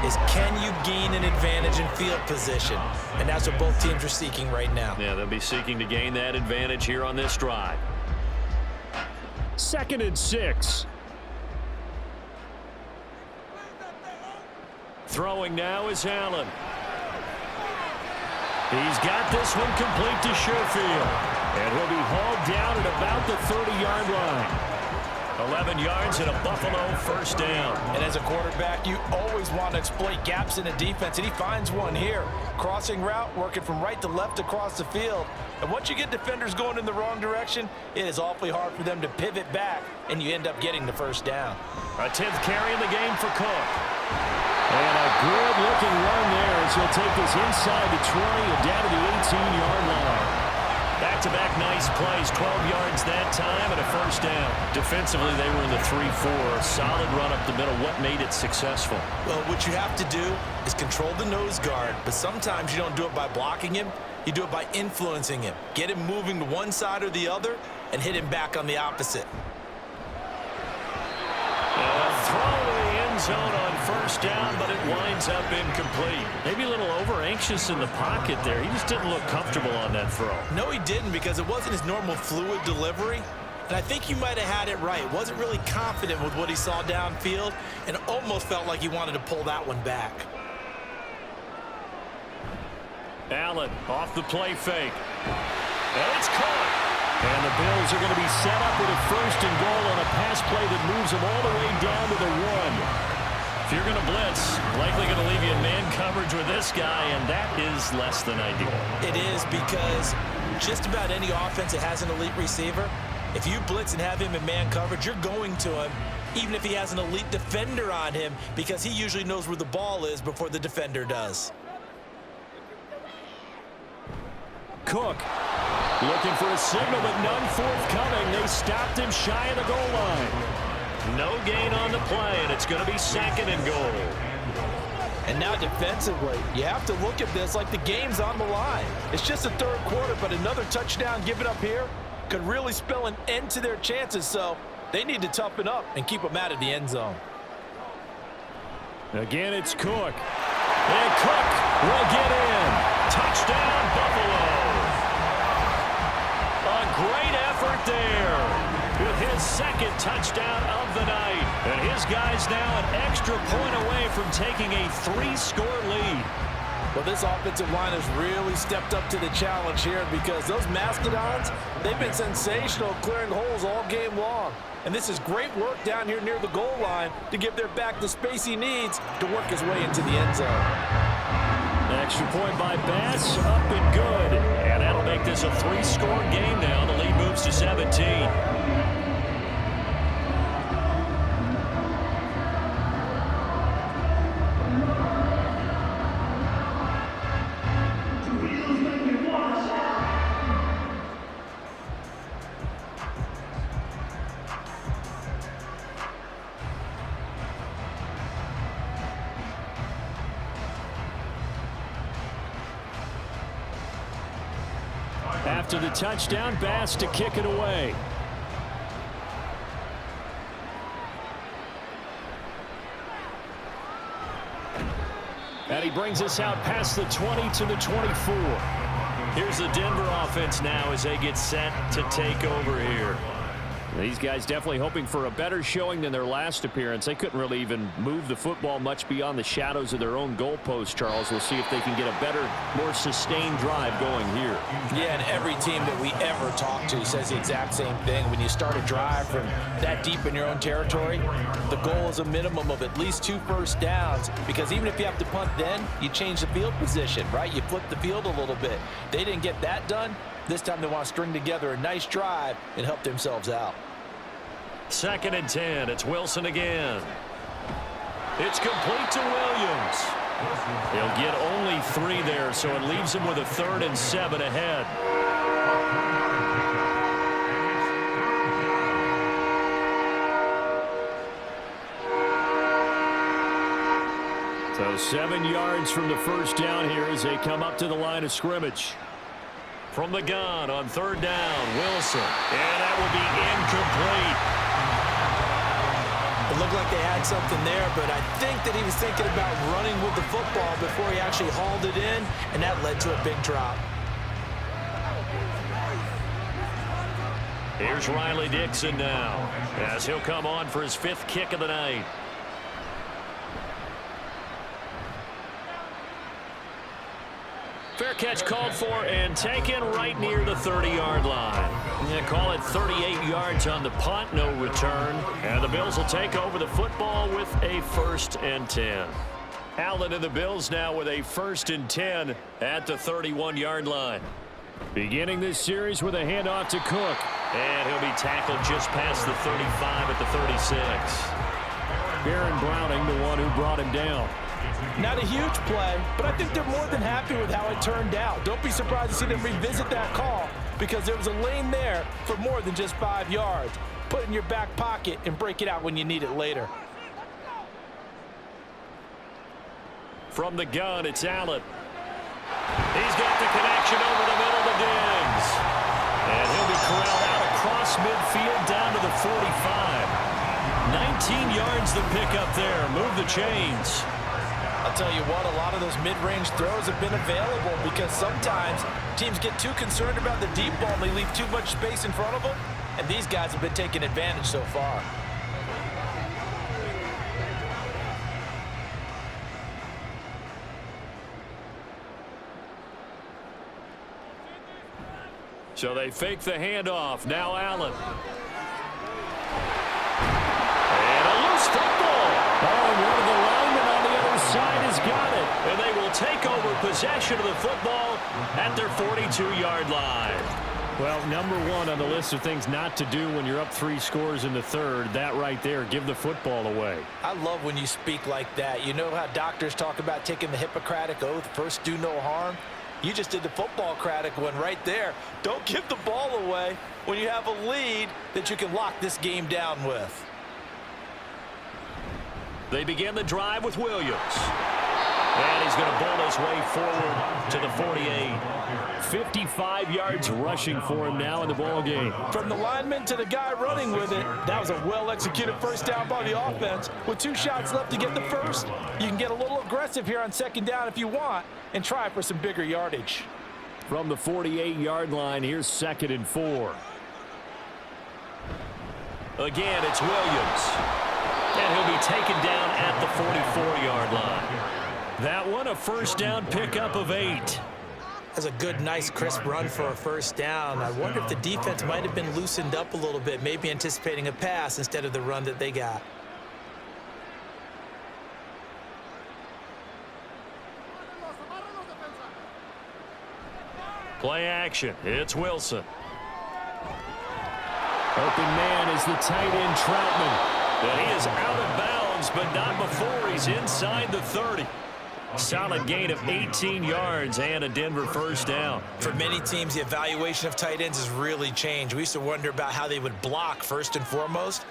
is can you gain an advantage in field position? And that's what both teams are seeking right now. Yeah, they'll be seeking to gain that advantage here on this drive. 2nd and 6. Throwing now is Allen. He's got this one complete to Sherfield. And he'll be hauled down at about the 30-yard line. 11 yards and a Buffalo first down. And as a quarterback, you always want to exploit gaps in the defense, and he finds one here. Crossing route, working from right to left across the field. And once you get defenders going in the wrong direction, it is awfully hard for them to pivot back, and you end up getting the first down. A 10th carry in the game for Cook. And a good-looking run there as he'll take this inside the 20 and down to the 18-yard line. Back-to-back nice plays, 12 yards that time and a first down. Defensively, they were in the 3-4. Solid run up the middle. What made it successful? Well, what you have to do is control the nose guard, but sometimes you don't do it by blocking him. You do it by influencing him. Get him moving to one side or the other and hit him back on the opposite. Throw to the end zone on first down, but it winds up incomplete. Maybe a little over-anxious in the pocket there. He just didn't look comfortable on that throw. No, he didn't, because it wasn't his normal fluid delivery. And I think he might have had it right. Wasn't really confident with what he saw downfield and almost felt like he wanted to pull that one back. Allen off the play fake. And it's caught. And the Bills are going to be set up with a 1st and goal on a pass play that moves them all the way down to the 1. If you're going to blitz, likely going to leave you in man coverage with this guy, and that is less than ideal. It is, because just about any offense that has an elite receiver, if you blitz and have him in man coverage, you're going to him, even if he has an elite defender on him, because he usually knows where the ball is before the defender does. Cook looking for a signal, but none forthcoming. They stopped him shy of the goal line. No gain on the play, and it's going to be 2nd and goal. And now defensively, you have to look at this like the game's on the line. It's just the 3rd quarter, but another touchdown given up here could really spell an end to their chances, so they need to toughen up and keep them out of the end zone. Again, it's Cook. And Cook will get in. Touchdown, Buffalo. A great effort there. with his second touchdown of the night. And his guys now an extra point away from taking a 3-score lead. Well, this offensive line has really stepped up to the challenge here because those Mastodons, they've been sensational clearing holes all game long. And this is great work down here near the goal line to give their back the space he needs to work his way into the end zone. An extra point by Bass, up and good. And that'll make this a 3-score game now. The lead moves to 17. After the touchdown, Bass to kick it away. And he brings us out past the 20 to the 24. Here's the Denver offense now as they get set to take over here. These guys definitely hoping for a better showing than their last appearance. They couldn't really even move the football much beyond the shadows of their own goalpost, Charles. We'll see if they can get a better, more sustained drive going here. Yeah, and every team that we ever talk to says the exact same thing. When you start a drive from that deep in your own territory, the goal is a minimum of at least 2 first downs, because even if you have to punt then, you change the field position, right? You flip the field a little bit. They didn't get that done. This time they want to string together a nice drive and help themselves out. 2nd and 10. It's Wilson again. It's complete to Williams. He'll get only 3 there, so it leaves him with a 3rd and 7 ahead. So 7 yards from the first down here as they come up to the line of scrimmage. From the gun on 3rd down, Wilson. And that will be incomplete. It looked like they had something there, but I think that he was thinking about running with the football before he actually hauled it in, and that led to a big drop. Here's Riley Dixon now, as he'll come on for his 5th kick of the night. Fair catch called for and taken right near the 30-yard line. Yeah, call it 38 yards on the punt, no return. And the Bills will take over the football with a 1st and 10. Allen and the Bills now with a 1st and 10 at the 31-yard line. Beginning this series with a handoff to Cook. And he'll be tackled just past the 35 at the 36. Baron Browning, the one who brought him down. Not a huge play, but I think they're more than happy with how it turned out. Don't be surprised to see them revisit that call, because there was a lane there for more than just 5 yards. Put it in your back pocket and break it out when you need it later. From the gun, it's Allen. He's got the connection over the middle to Diggs. And he'll be corralled out across midfield down to the 45. 19 yards to pick up there. Move the chains. I'll tell you what, a lot of those mid-range throws have been available because sometimes teams get too concerned about the deep ball and they leave too much space in front of them, and these guys have been taking advantage so far. So they fake the handoff. Now Allen. And a loose football. Oh, and one of the linemen on the other side has got it. And they will take over possession of the football at their 42-yard line. Well, number 1 on the list of things not to do when you're up 3 scores in the 3rd, that right there, give the football away. I love when you speak like that. You know how doctors talk about taking the Hippocratic Oath, first do no harm? You just did the football-cratic one right there. Don't give the ball away when you have a lead that you can lock this game down with. They begin the drive with Williams. And he's going to bolt his way forward to the 48. 55 yards rushing for him now in the ball game. From the lineman to the guy running with it, that was a well-executed first down by the offense. With 2 shots left to get the first, you can get a little aggressive here on 2nd down if you want and try for some bigger yardage. From the 48-yard line, here's 2nd and 4. Again, it's Williams. And he'll be taken down at the 44-yard line. That one, a first down pickup of 8. That's a good, nice, crisp run for a first down. I wonder if the defense might have been loosened up a little bit, maybe anticipating a pass instead of the run that they got. Play action. It's Wilson. Open man is the tight end, Troutman. And he is out of bounds, but not before he's inside the 30. Solid gain of 18 yards and a Denver first down. For many teams, the evaluation of tight ends has really changed. We used to wonder about how they would block first and foremost.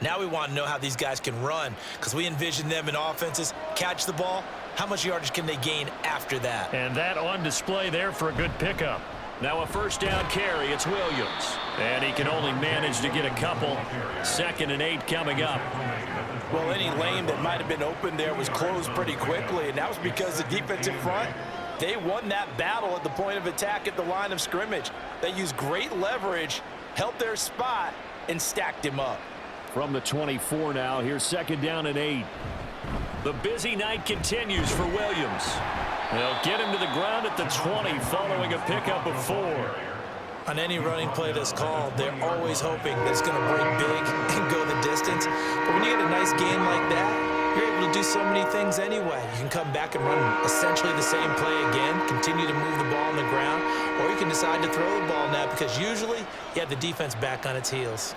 Now we want to know how these guys can run, because we envision them in offenses catch the ball. How much yardage can they gain after that? And that on display there for a good pickup. Now a first down carry. It's Williams. And he can only manage to get a couple. 2nd and 8 coming up. Well, any lane that might have been open there was closed pretty quickly, and that was because the defensive front, they won that battle at the point of attack at the line of scrimmage. They used great leverage, held their spot, and stacked him up. From the 24 now, here's 2nd down and 8. The busy night continues for Williams. They'll get him to the ground at the 20 following a pickup of 4. On any running play that's called, they're always hoping that it's going to break big and go the distance. But when you get a nice gain like that, you're able to do so many things anyway. You can come back and run essentially the same play again, continue to move the ball on the ground, or you can decide to throw the ball now because usually you have the defense back on its heels.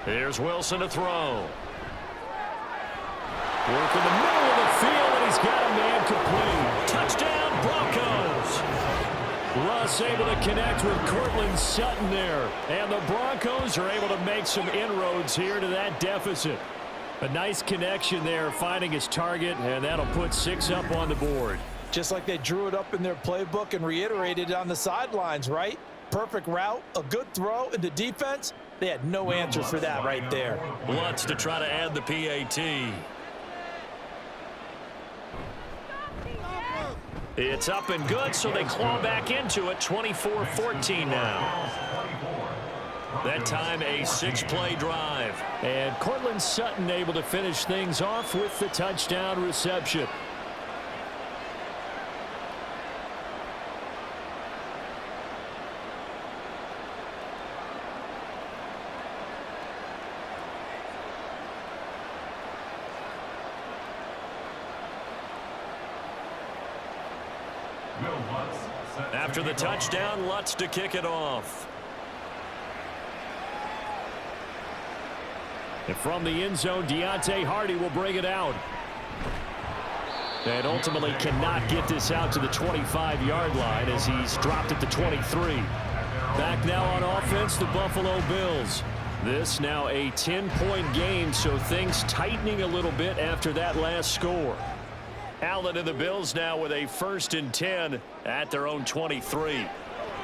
Here's Wilson to throw. Work in the middle of the field, and he's got a man complete. Touchdown, Broncos. Russ able to connect with Cortland Sutton there. And the Broncos are able to make some inroads here to that deficit. A nice connection there, finding his target, and that'll put 6 up on the board. Just like they drew it up in their playbook and reiterated it on the sidelines, right? Perfect route, a good throw, and the defense, they had no answer for that right there. Lutz to try to add the PAT. It's up and good, so they claw back into it. 24-14 now. That time a 6-play drive. And Cortland Sutton able to finish things off with the touchdown reception. After the touchdown, Lutz to kick it off. And from the end zone, Deontay Hardy will bring it out. And ultimately cannot get this out to the 25-yard line as he's dropped at the 23. Back now on offense, the Buffalo Bills. This now a 10-point game, so things tightening a little bit after that last score. Allen and the Bills now with a 1st and 10 at their own 23.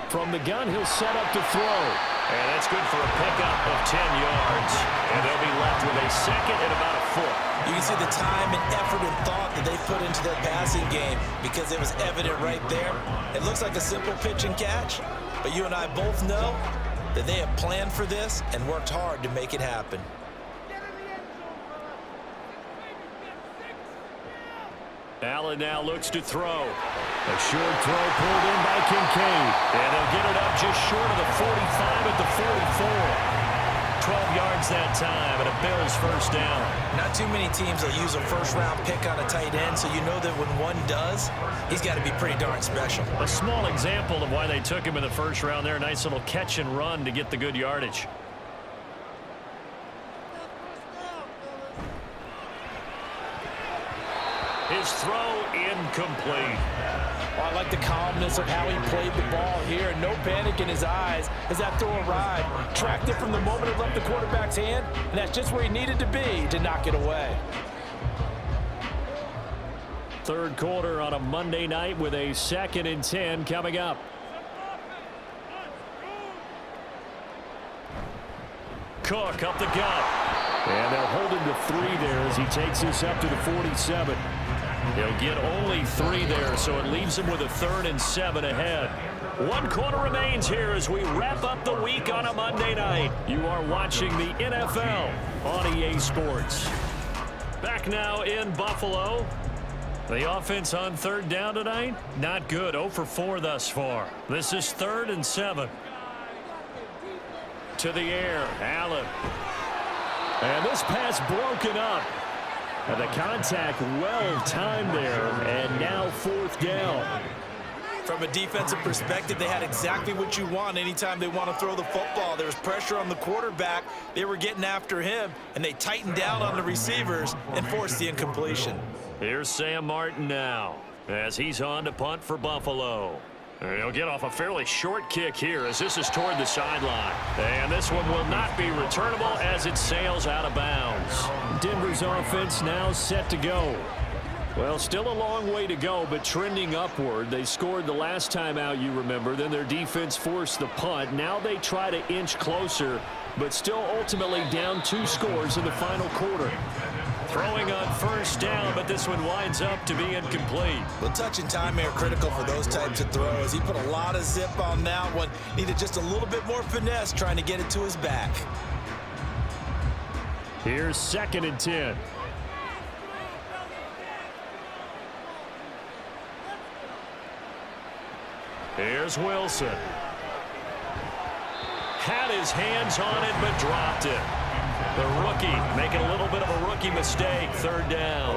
From the gun, he'll set up to throw. And that's good for a pickup of 10 yards. And they'll be left with a 2nd and about a 4. You can see the time and effort and thought that they put into their passing game because it was evident right there. It looks like a simple pitch and catch, but you and I both know that they have planned for this and worked hard to make it happen. Allen now looks to throw. A short throw pulled in by Kincaid. And they'll get it up just short of the 45 at the 44. 12 yards that time, and a Bills first down. Not too many teams will use a first-round pick on a tight end, so you know that when one does, he's got to be pretty darn special. A small example of why they took him in the first round there. Nice little catch and run to get the good yardage. His throw incomplete. Well, I like the calmness of how he played the ball here. No panic in his eyes as that throw arrived. Tracked it from the moment it left the quarterback's hand, and that's just where he needed to be to knock it away. Third quarter on a Monday night with a 2nd and 10 coming up. Cook up the gut. And they'll hold him to 3 there as he takes this up to the 47. He'll get only 3 there, so it leaves him with a 3rd and 7 ahead. One quarter remains here as we wrap up the week on a Monday night. You are watching the NFL on EA Sports. Back now in Buffalo. The offense on third down tonight, not good. 0 for 4 thus far. This is 3rd and 7. To the air, Allen. And this pass broken up. And the contact well timed there, and now 4th down. From a defensive perspective, they had exactly what you want anytime they want to throw the football. There was pressure on the quarterback. They were getting after him, and they tightened down on the receivers and forced the incompletion. Here's Sam Martin now as he's on to punt for Buffalo. And he'll get off a fairly short kick here as this is toward the sideline. And this one will not be returnable as it sails out of bounds. Denver's offense now set to go. Well, still a long way to go, but trending upward. They scored the last time out, you remember. Then their defense forced the punt. Now they try to inch closer, but still ultimately down 2 scores in the final quarter. Throwing on first down, but this one winds up to be incomplete. Well, touch and time are critical for those types of throws. He put a lot of zip on that one. Needed just a little bit more finesse trying to get it to his back. Here's 2nd and 10. Here's Wilson. Had his hands on it, but dropped it. The rookie making a little bit of a rookie mistake. 3rd down.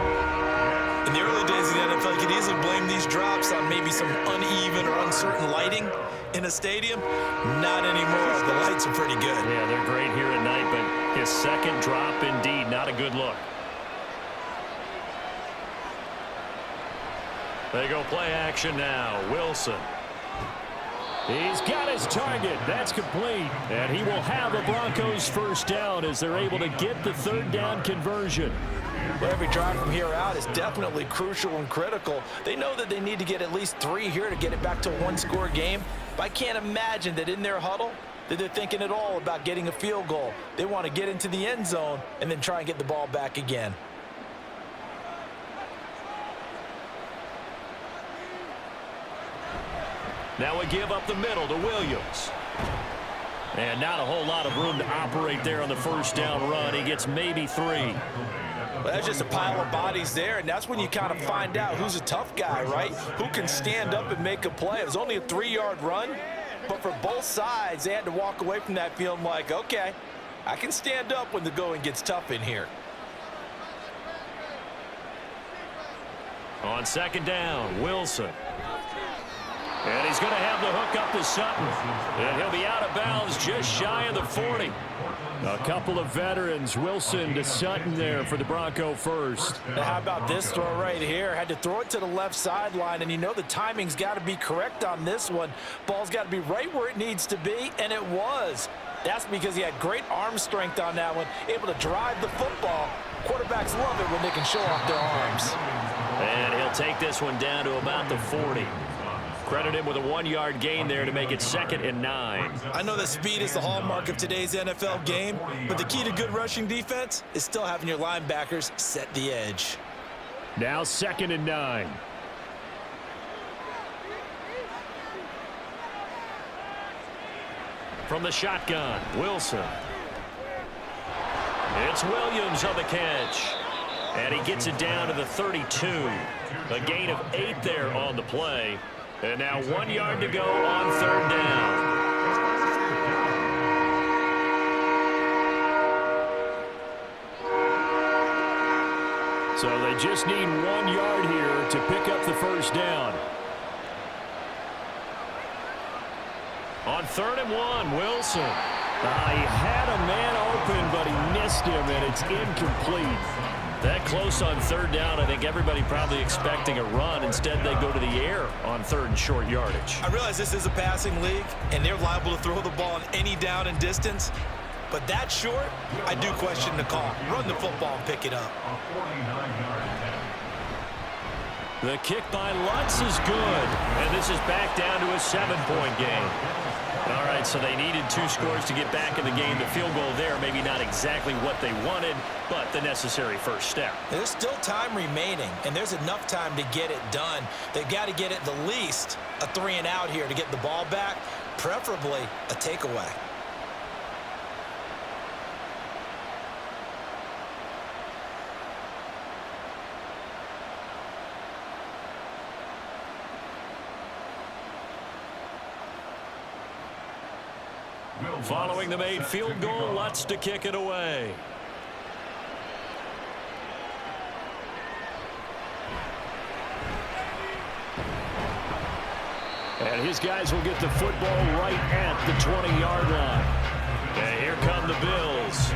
In the early days of the NFL, you could easily blame these drops on maybe some uneven or uncertain lighting in a stadium. Not anymore. The lights are pretty good. Yeah, they're great here at night, but his 2nd drop, indeed, not a good look. They go play action now. Wilson. He's got his target. That's complete. And he will have the Broncos first down as they're able to get the 3rd down conversion. Well, every drive from here out is definitely crucial and critical. They know that they need to get at least 3 here to get it back to a 1-score game. But I can't imagine that in their huddle that they're thinking at all about getting a field goal. They want to get into the end zone and then try and get the ball back again. Now we give up the middle to Williams. And not a whole lot of room to operate there on the first down run. He gets maybe 3. Well, that's just a pile of bodies there, and that's when you kind of find out who's a tough guy, right? Who can stand up and make a play. It was only a 3-yard run, but for both sides, they had to walk away from that feeling like, okay, I can stand up when the going gets tough in here. On 2nd down, Wilson. And he's going to have the hook up to Sutton. And he'll be out of bounds just shy of the 40. A couple of veterans, Wilson to Sutton there for the Bronco first. Now how about this throw right here? Had to throw it to the left sideline, and you know the timing's got to be correct on this one. Ball's got to be right where it needs to be, and it was. That's because he had great arm strength on that one, able to drive the football. Quarterbacks love it when they can show off their arms. And he'll take this one down to about the 40. Credit him with a 1-yard gain there to make it 2nd and 9. I know that speed is the hallmark of today's NFL game, but the key to good rushing defense is still having your linebackers set the edge. Now 2nd and 9. From the shotgun, Wilson. It's Williams on the catch. And he gets it down to the 32. A gain of 8 there on the play. And now 1 yard to go on 3rd down. So they just need 1 yard here to pick up the first down. On 3rd and 1, Wilson. He had a man open, but he missed him, and it's incomplete. That close on 3rd down, I think everybody probably expecting a run. Instead, they go to the air on 3rd and short yardage. I realize this is a passing league, and they're liable to throw the ball on any down and distance. But that short, I do question the call. Run the football and pick it up. The kick by Lutz is good, and this is back down to a 7-point game. All right, so they needed 2 scores to get back in the game. The field goal there, maybe not exactly what they wanted, but the necessary first step. There's still time remaining, and there's enough time to get it done. They've got to get at the least a 3-and-out here to get the ball back, preferably a takeaway. Following the made field goal, Lutz to kick it away. And his guys will get the football right at the 20-yard line. And here come the Bills.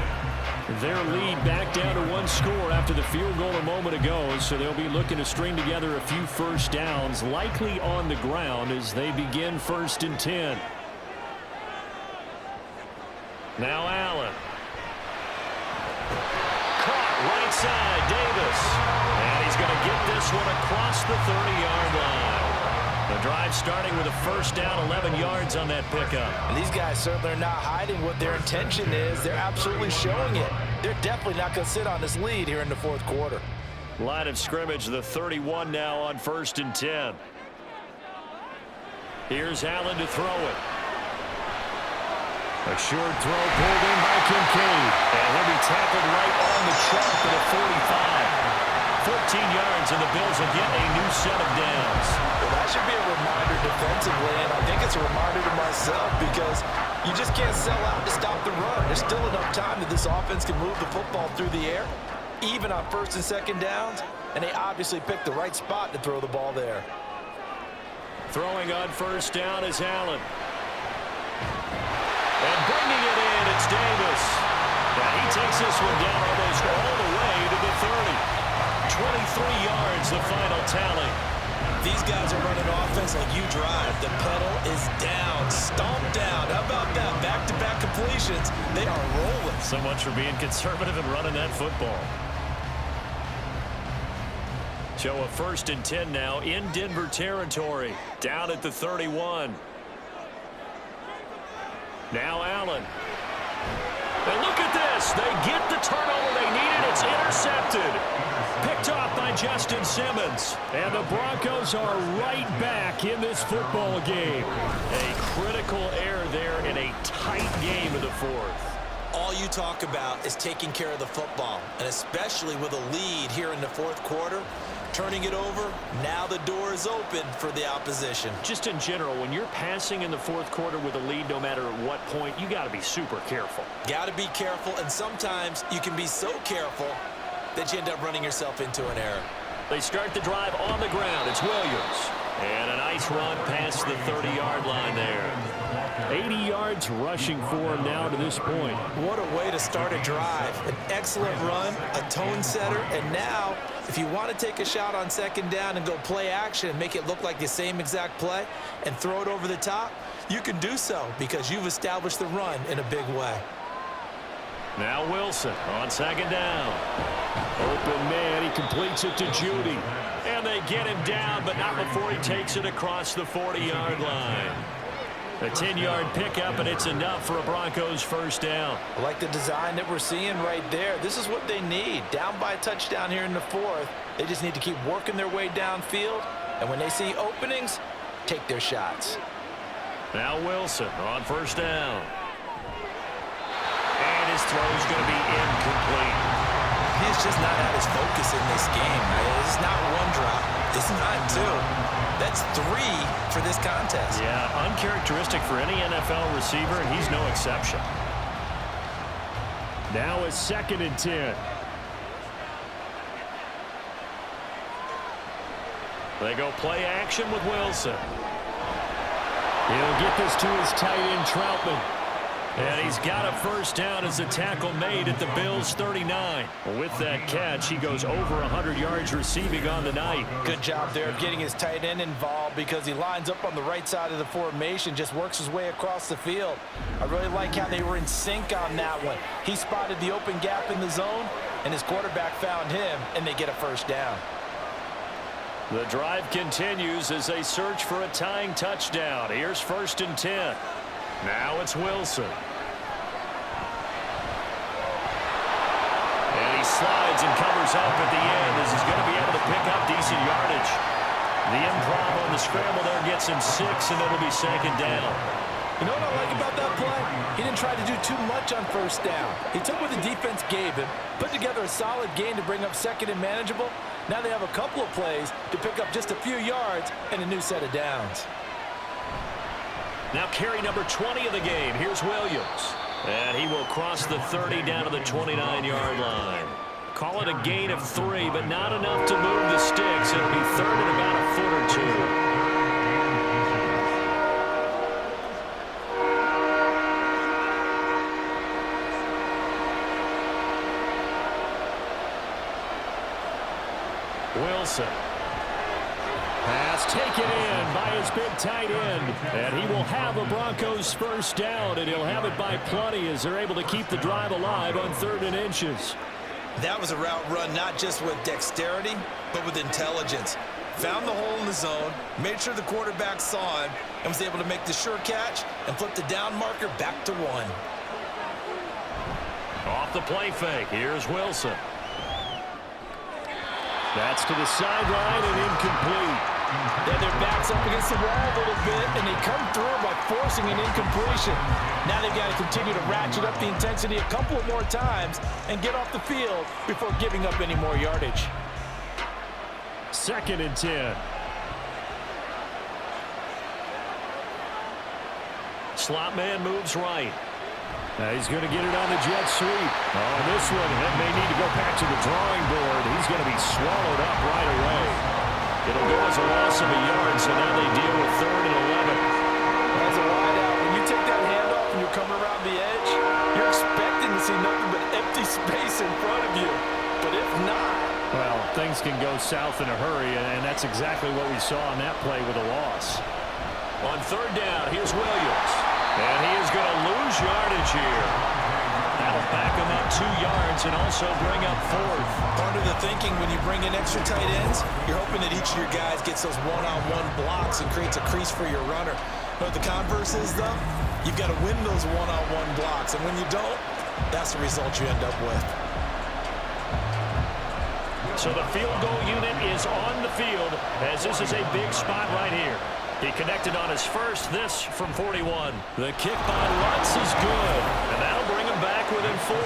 Their lead back down to 1 score after the field goal a moment ago, so they'll be looking to string together a few first downs, likely on the ground as they begin 1st and 10. Now Allen. Caught right side, Davis. And he's going to get this one across the 30-yard line. The drive starting with a first down, 11 yards on that pickup. And these guys certainly are not hiding what their intention is. They're absolutely showing it. They're definitely not going to sit on this lead here in the 4th quarter. Line of scrimmage, the 31 now on 1st and 10. Here's Allen to throw it. A short throw pulled in by Kincaid. And he'll be tackled right on the chalk at a 45. 14 yards, and the Bills will get a new set of downs. Well, that should be a reminder defensively, and I think it's a reminder to myself because you just can't sell out to stop the run. There's still enough time that this offense can move the football through the air, even on 1st and 2nd downs, and they obviously picked the right spot to throw the ball there. Throwing on 1st down is Allen. And bringing it in, it's Davis. Now he takes this one down almost all the way to the 30. 23 yards, the final tally. These guys are running offense like you drive. The pedal is down, stomped down. How about that? Back-to-back completions. They are rolling. So much for being conservative and running that football. So a 1st and 10 now in Denver territory. Down at the 31. Now Allen. And look at this. They get the turnover they needed. It's intercepted. Picked off by Justin Simmons. And the Broncos are right back in this football game. A critical error there in a tight game of the 4th. All you talk about is taking care of the football, and especially with a lead here in the 4th quarter, turning it over, now the door is open for the opposition. Just in general, when you're passing in the 4th quarter with a lead, no matter at what point, you got to be super careful. Got to be careful, and sometimes you can be so careful that you end up running yourself into an error. They start the drive on the ground. It's Williams. And a nice run past the 30-yard line there. 80 yards rushing for him now to this point. What a way to start a drive. An excellent run, a tone setter, and now if you want to take a shot on 2nd down and go play action and make it look like the same exact play and throw it over the top, you can do so because you've established the run in a big way. Now Wilson on 2nd down. Open man, he completes it to Judy. And they get him down, but not before he takes it across the 40-yard line. A 10-yard pickup, and it's enough for a Broncos first down. I like the design that we're seeing right there. This is what they need. Down by a touchdown here in the 4th. They just need to keep working their way downfield. And when they see openings, take their shots. Now Wilson on 1st down. And his throw is going to be incomplete. He's just not at his focus in this game. It's not 1 drop. It's not 2. That's 3 for this contest. Yeah, uncharacteristic for any NFL receiver, and he's no exception. Now a 2nd and 10. They go play action with Wilson. He'll get this to his tight end, Troutman. And he's got a first down as a tackle made at the Bills' 39. With that catch, he goes over 100 yards receiving on the night. Good job there of getting his tight end involved because he lines up on the right side of the formation, just works his way across the field. I really like how they were in sync on that one. He spotted the open gap in the zone, and his quarterback found him, and they get a first down. The drive continues as they search for a tying touchdown. Here's 1st and 10. Now it's Wilson. And he slides and covers up at the end as he's going to be able to pick up decent yardage. The improv on the scramble there gets him 6, and it'll be second down. You know what I like about that play? He didn't try to do too much on first down. He took what the defense gave him, put together a solid gain to bring up second and manageable. Now they have a couple of plays to pick up just a few yards and a new set of downs. Now carry number 20 of the game. Here's Williams. And he will cross the 30 down to the 29-yard line. Call it a gain of 3, but not enough to move the sticks. It'll be third and about a foot or 2. Wilson. Pass taken in by his big tight end. And he will have a Broncos first down, and he'll have it by plenty as they're able to keep the drive alive on 3rd and inches. That was a route run not just with dexterity, but with intelligence. Found the hole in the zone, made sure the quarterback saw him, and was able to make the sure catch and flip the down marker back to 1. Off the play fake. Here's Wilson. That's to the sideline and incomplete. Then their backs up against the wall a little bit, and they come through by forcing an incompletion. Now they've got to continue to ratchet up the intensity a couple of more times and get off the field before giving up any more yardage. 2nd and 10. Slot man moves right. He's going to get it on the jet sweep. Oh, this one may need to go back to the drawing board. He's going to be swallowed up right away. It'll go as a loss of a yard, so now they deal with 3rd and 11. As a wideout, when you take that handoff and you're coming around the edge, you're expecting to see nothing but empty space in front of you. But if not... Well, things can go south in a hurry, and that's exactly what we saw on that play with a loss. On 3rd down, here's Williams. And he is going to lose yardage here. That'll back him up 2 yards and also bring up 4th. Part of the thinking when you bring in extra tight ends, you're hoping that each of your guys gets those one-on-one blocks and creates a crease for your runner. But the converse is, though, you've got to win those one-on-one blocks. And when you don't, that's the result you end up with. So the field goal unit is on the field as this is a big spot right here. He connected on his first, this from 41. The kick by Lutz is good, and that'll bring him back within 4.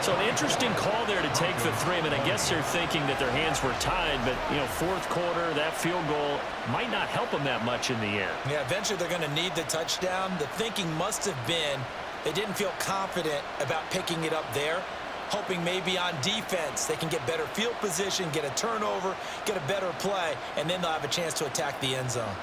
So an interesting call there to take the 3. I mean, I guess they're thinking that their hands were tied, but, 4th quarter, that field goal might not help them that much in the end. Yeah, eventually they're going to need the touchdown. The thinking must have been they didn't feel confident about picking it up there, hoping maybe on defense they can get better field position, get a turnover, get a better play, and then they'll have a chance to attack the end zone.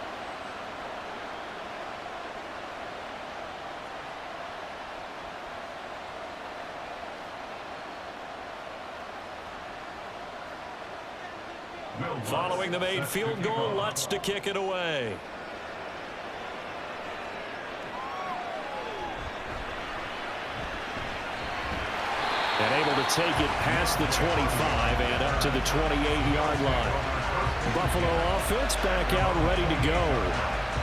Following the made field goal, Lutz to kick it away. And able to take it past the 25 and up to the 28-yard line. Buffalo offense back out ready to go.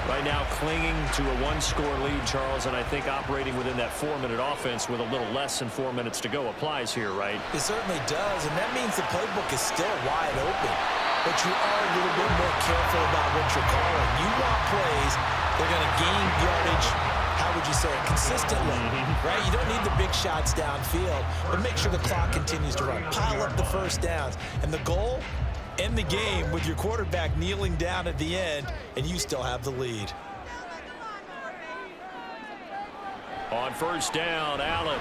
Right now clinging to a 1-score lead, Charles, and I think operating within that 4-minute offense with a little less than 4 minutes to go applies here, right? It certainly does, and that means the playbook is still wide open. But you are a little bit more careful about what you're calling. You want plays that are going to gain yardage, how would you say it, consistently, right? You don't need the big shots downfield, but make sure the clock continues to run. Pile up the first downs. And the goal, end the game with your quarterback kneeling down at the end, and you still have the lead. On first down, Allen.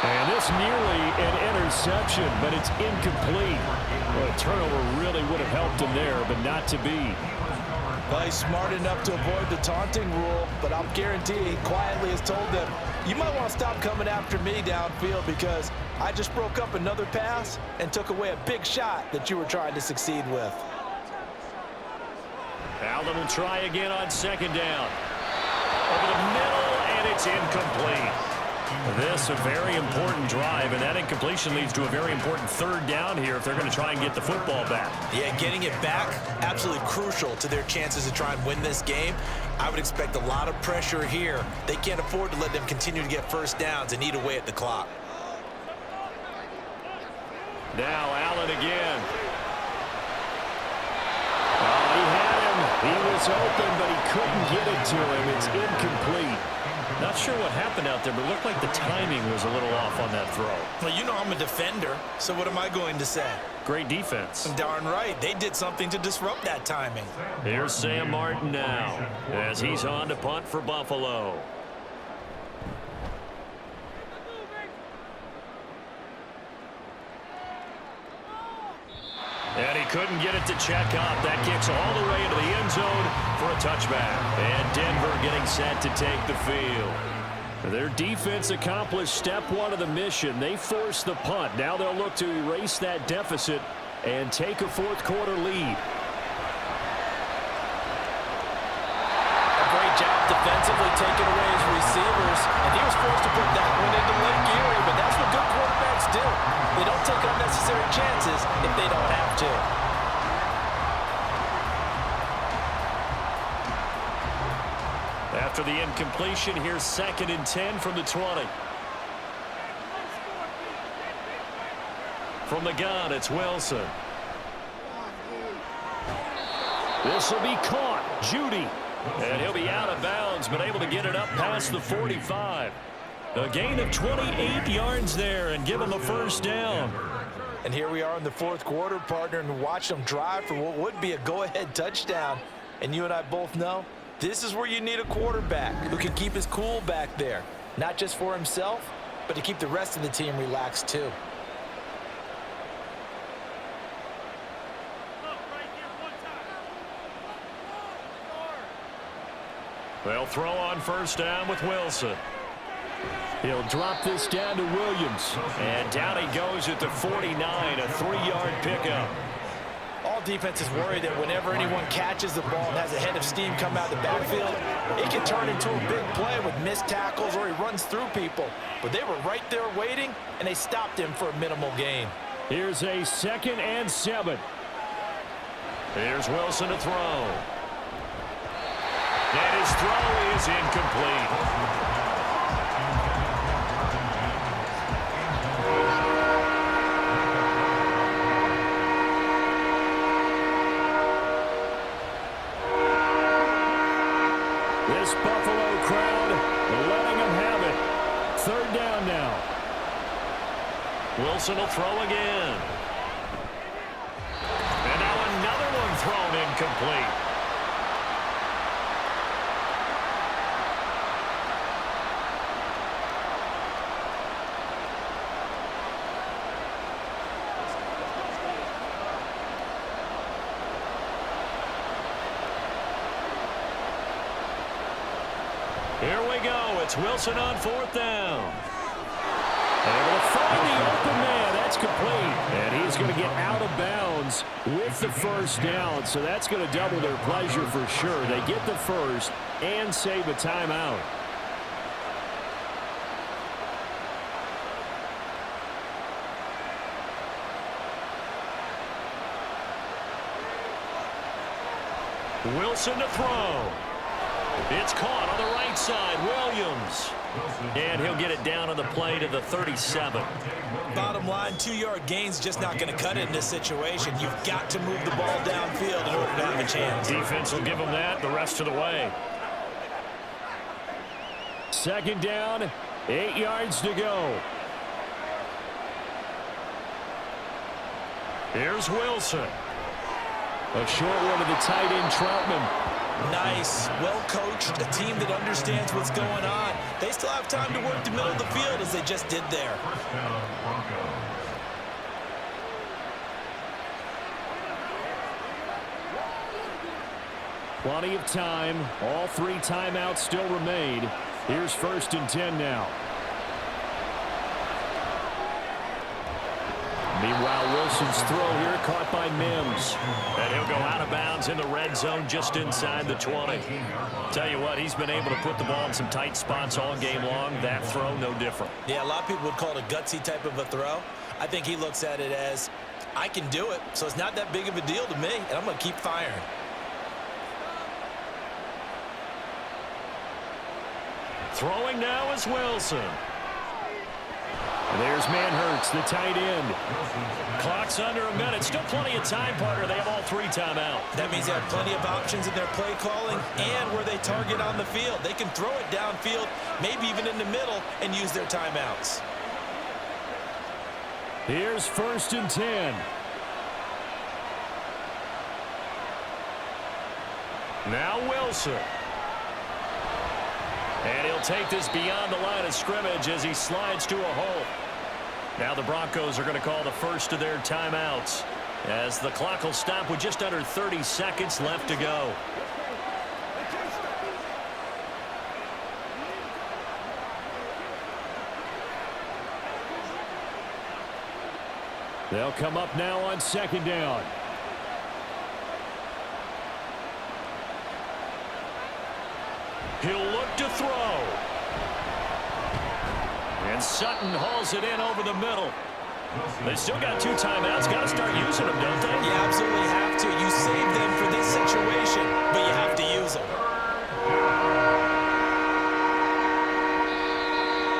And this nearly an interception, but it's incomplete. Well, a turnover really would have helped him there, but not to be. Well, he's smart enough to avoid the taunting rule, but I'll guarantee he quietly has told them, you might want to stop coming after me downfield because I just broke up another pass and took away a big shot that you were trying to succeed with. Allen will try again on second down. Over the middle, and it's incomplete. This a very important drive, and that incompletion leads to a very important third down here if they're going to try and get the football back. Yeah, getting it back, absolutely crucial to their chances to try and win this game. I would expect a lot of pressure here. They can't afford to let them continue to get first downs and eat away at the clock. Now Allen again. Oh, he had him. He was open, but he couldn't get it to him. It's incomplete. Not sure what happened out there, but it looked like the timing was a little off on that throw. Well, you know I'm a defender, so what am I going to say? Great defense. Darn right. They did something to disrupt that timing. Here's Sam Martin now as he's on to punt for Buffalo. And he couldn't get it to check up. That kicks all the way into the end zone for a touchback. And Denver getting set to take the field. Their defense accomplished step one of the mission. They forced the punt. Now they'll look to erase that deficit and take a fourth quarter lead. A great job defensively taking away his receivers. And he was forced to put that one into Lake Erie, but that's what good quarterbacks do. They don't take unnecessary chances if they don't have to. After the incompletion, here's 2nd and 10 from the 20. From the gun, it's Wilson. This will be caught. Judy. And he'll be out of bounds, but able to get it up past the 45. A gain of 28 yards there and give him a first down. And here we are in the fourth quarter, partner, and watch them drive for what would be a go-ahead touchdown. And you and I both know this is where you need a quarterback who can keep his cool back there. Not just for himself, but to keep the rest of the team relaxed too. They'll throw on first down with Wilson. He'll drop this down to Williams. And down he goes at the 49, a 3-yard pickup. All defenses worry that whenever anyone catches the ball and has a head of steam come out of the backfield, it can turn into a big play with missed tackles or he runs through people. But they were right there waiting, and they stopped him for a minimal gain. Here's a 2nd and 7. Here's Wilson to throw. And his throw is incomplete. This Buffalo crowd letting them have it. 3rd down now. Wilson will throw again. And now another one thrown incomplete. Here we go. It's Wilson on 4th down. Able to find the open man. That's complete. And he's going to get out of bounds with the first down. So that's going to double their pleasure for sure. They get the first and save a timeout. Wilson to throw. It's caught on the right side. Williams. And he'll get it down on the play to the 37. Bottom line, 2-yard gain's just not going to cut it in this situation. You've got to move the ball downfield in order to have a chance. Defense will give them that the rest of the way. 2nd down, 8 yards to go. Here's Wilson. A short one to the tight end, Troutman. Nice, well-coached, a team that understands what's going on. They still have time to work the middle of the field as they just did there. Plenty of time. All 3 timeouts still remain. Here's 1st and 10 now. Meanwhile, Wilson's throw here caught by Mims. And he'll go out of bounds in the red zone just inside the 20. Tell you what, he's been able to put the ball in some tight spots all game long. That throw, no different. Yeah, a lot of people would call it a gutsy type of a throw. I think he looks at it as, I can do it, so it's not that big of a deal to me, and I'm going to keep firing. Throwing now is Wilson. And there's Manhurts, the tight end. Clock's under a minute. Still plenty of time, partner. They have all 3 timeouts. That means they have plenty of options in their play calling and where they target on the field. They can throw it downfield, maybe even in the middle, and use their timeouts. Here's 1st and 10. Now Wilson. And he'll take this beyond the line of scrimmage as he slides to a hole. Now the Broncos are going to call the first of their timeouts as the clock will stop with just under 30 seconds left to go. They'll come up now on 2nd down. He'll look to throw. And Sutton hauls it in over the middle. They still got 2 timeouts. Got to start using them, don't they? You absolutely have to. You save them for this situation, but you have to use them.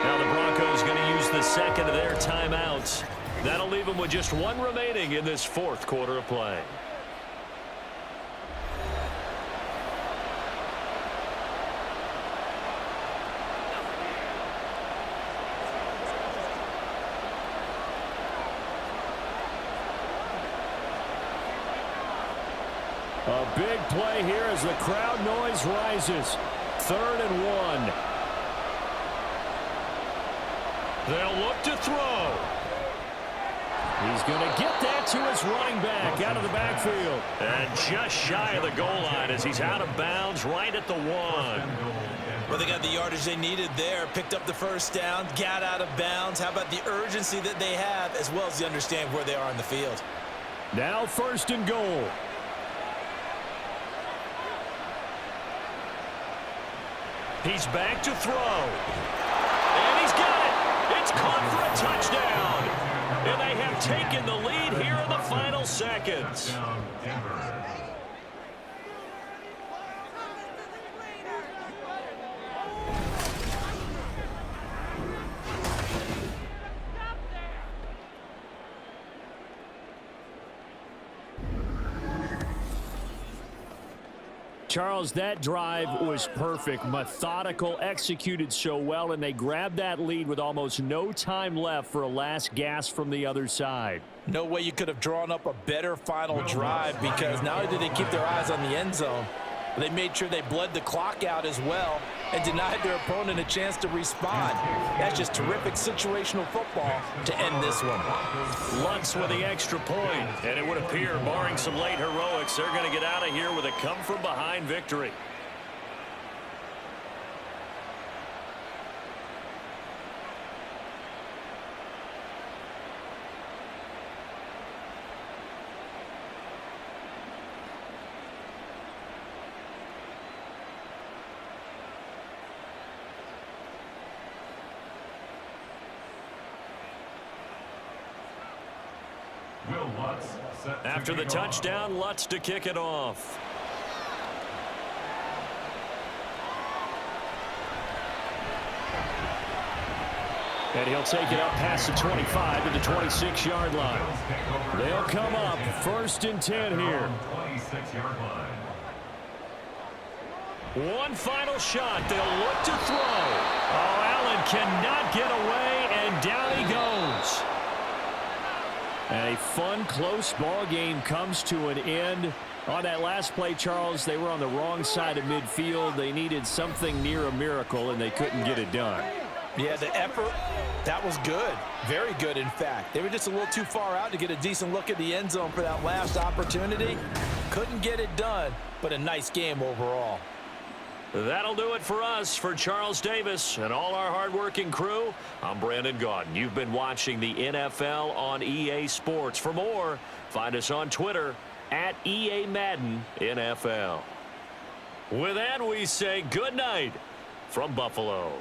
Now the Broncos going to use the 2nd of their timeouts. That'll leave them with just 1 remaining in this 4th quarter of play. A big play here as the crowd noise rises. 3rd and 1. They'll look to throw. He's going to get that to his running back out of the backfield. And just shy of the goal line as he's out of bounds right at the 1. Well, they got the yardage they needed there, picked up the 1st down, got out of bounds. How about the urgency that they have as well as the understand where they are on the field? Now 1st and goal. He's back to throw. And he's got it. It's caught for a touchdown. And they have taken the lead here in the final seconds. Charles, that drive was perfect, methodical, executed so well, and they grabbed that lead with almost no time left for a last gasp from the other side. No way you could have drawn up a better final drive, because not only did they keep their eyes on the end zone, but they made sure they bled the clock out as well and denied their opponent a chance to respond. That's just terrific situational football to end this one. Lutz with the extra point, and it would appear, barring some late heroics, they're going to get out of here with a come-from-behind victory. After the touchdown, Lutz to kick it off. And he'll take it up past the 25 to the 26-yard line. They'll come up 1st and 10 here. 26-yard line. One final shot. They'll look to throw. Oh, Allen cannot get away, and down he goes. And a fun, close ball game comes to an end. On that last play, Charles, they were on the wrong side of midfield. They needed something near a miracle, and they couldn't get it done. Yeah, the effort, that was good. Very good, in fact. They were just a little too far out to get a decent look at the end zone for that last opportunity. Couldn't get it done, but a nice game overall. That'll do it for us. For Charles Davis and all our hardworking crew, I'm Brandon Gaudin. You've been watching the NFL on EA Sports. For more, find us on Twitter at EA Madden NFL. With that, we say good night from Buffalo.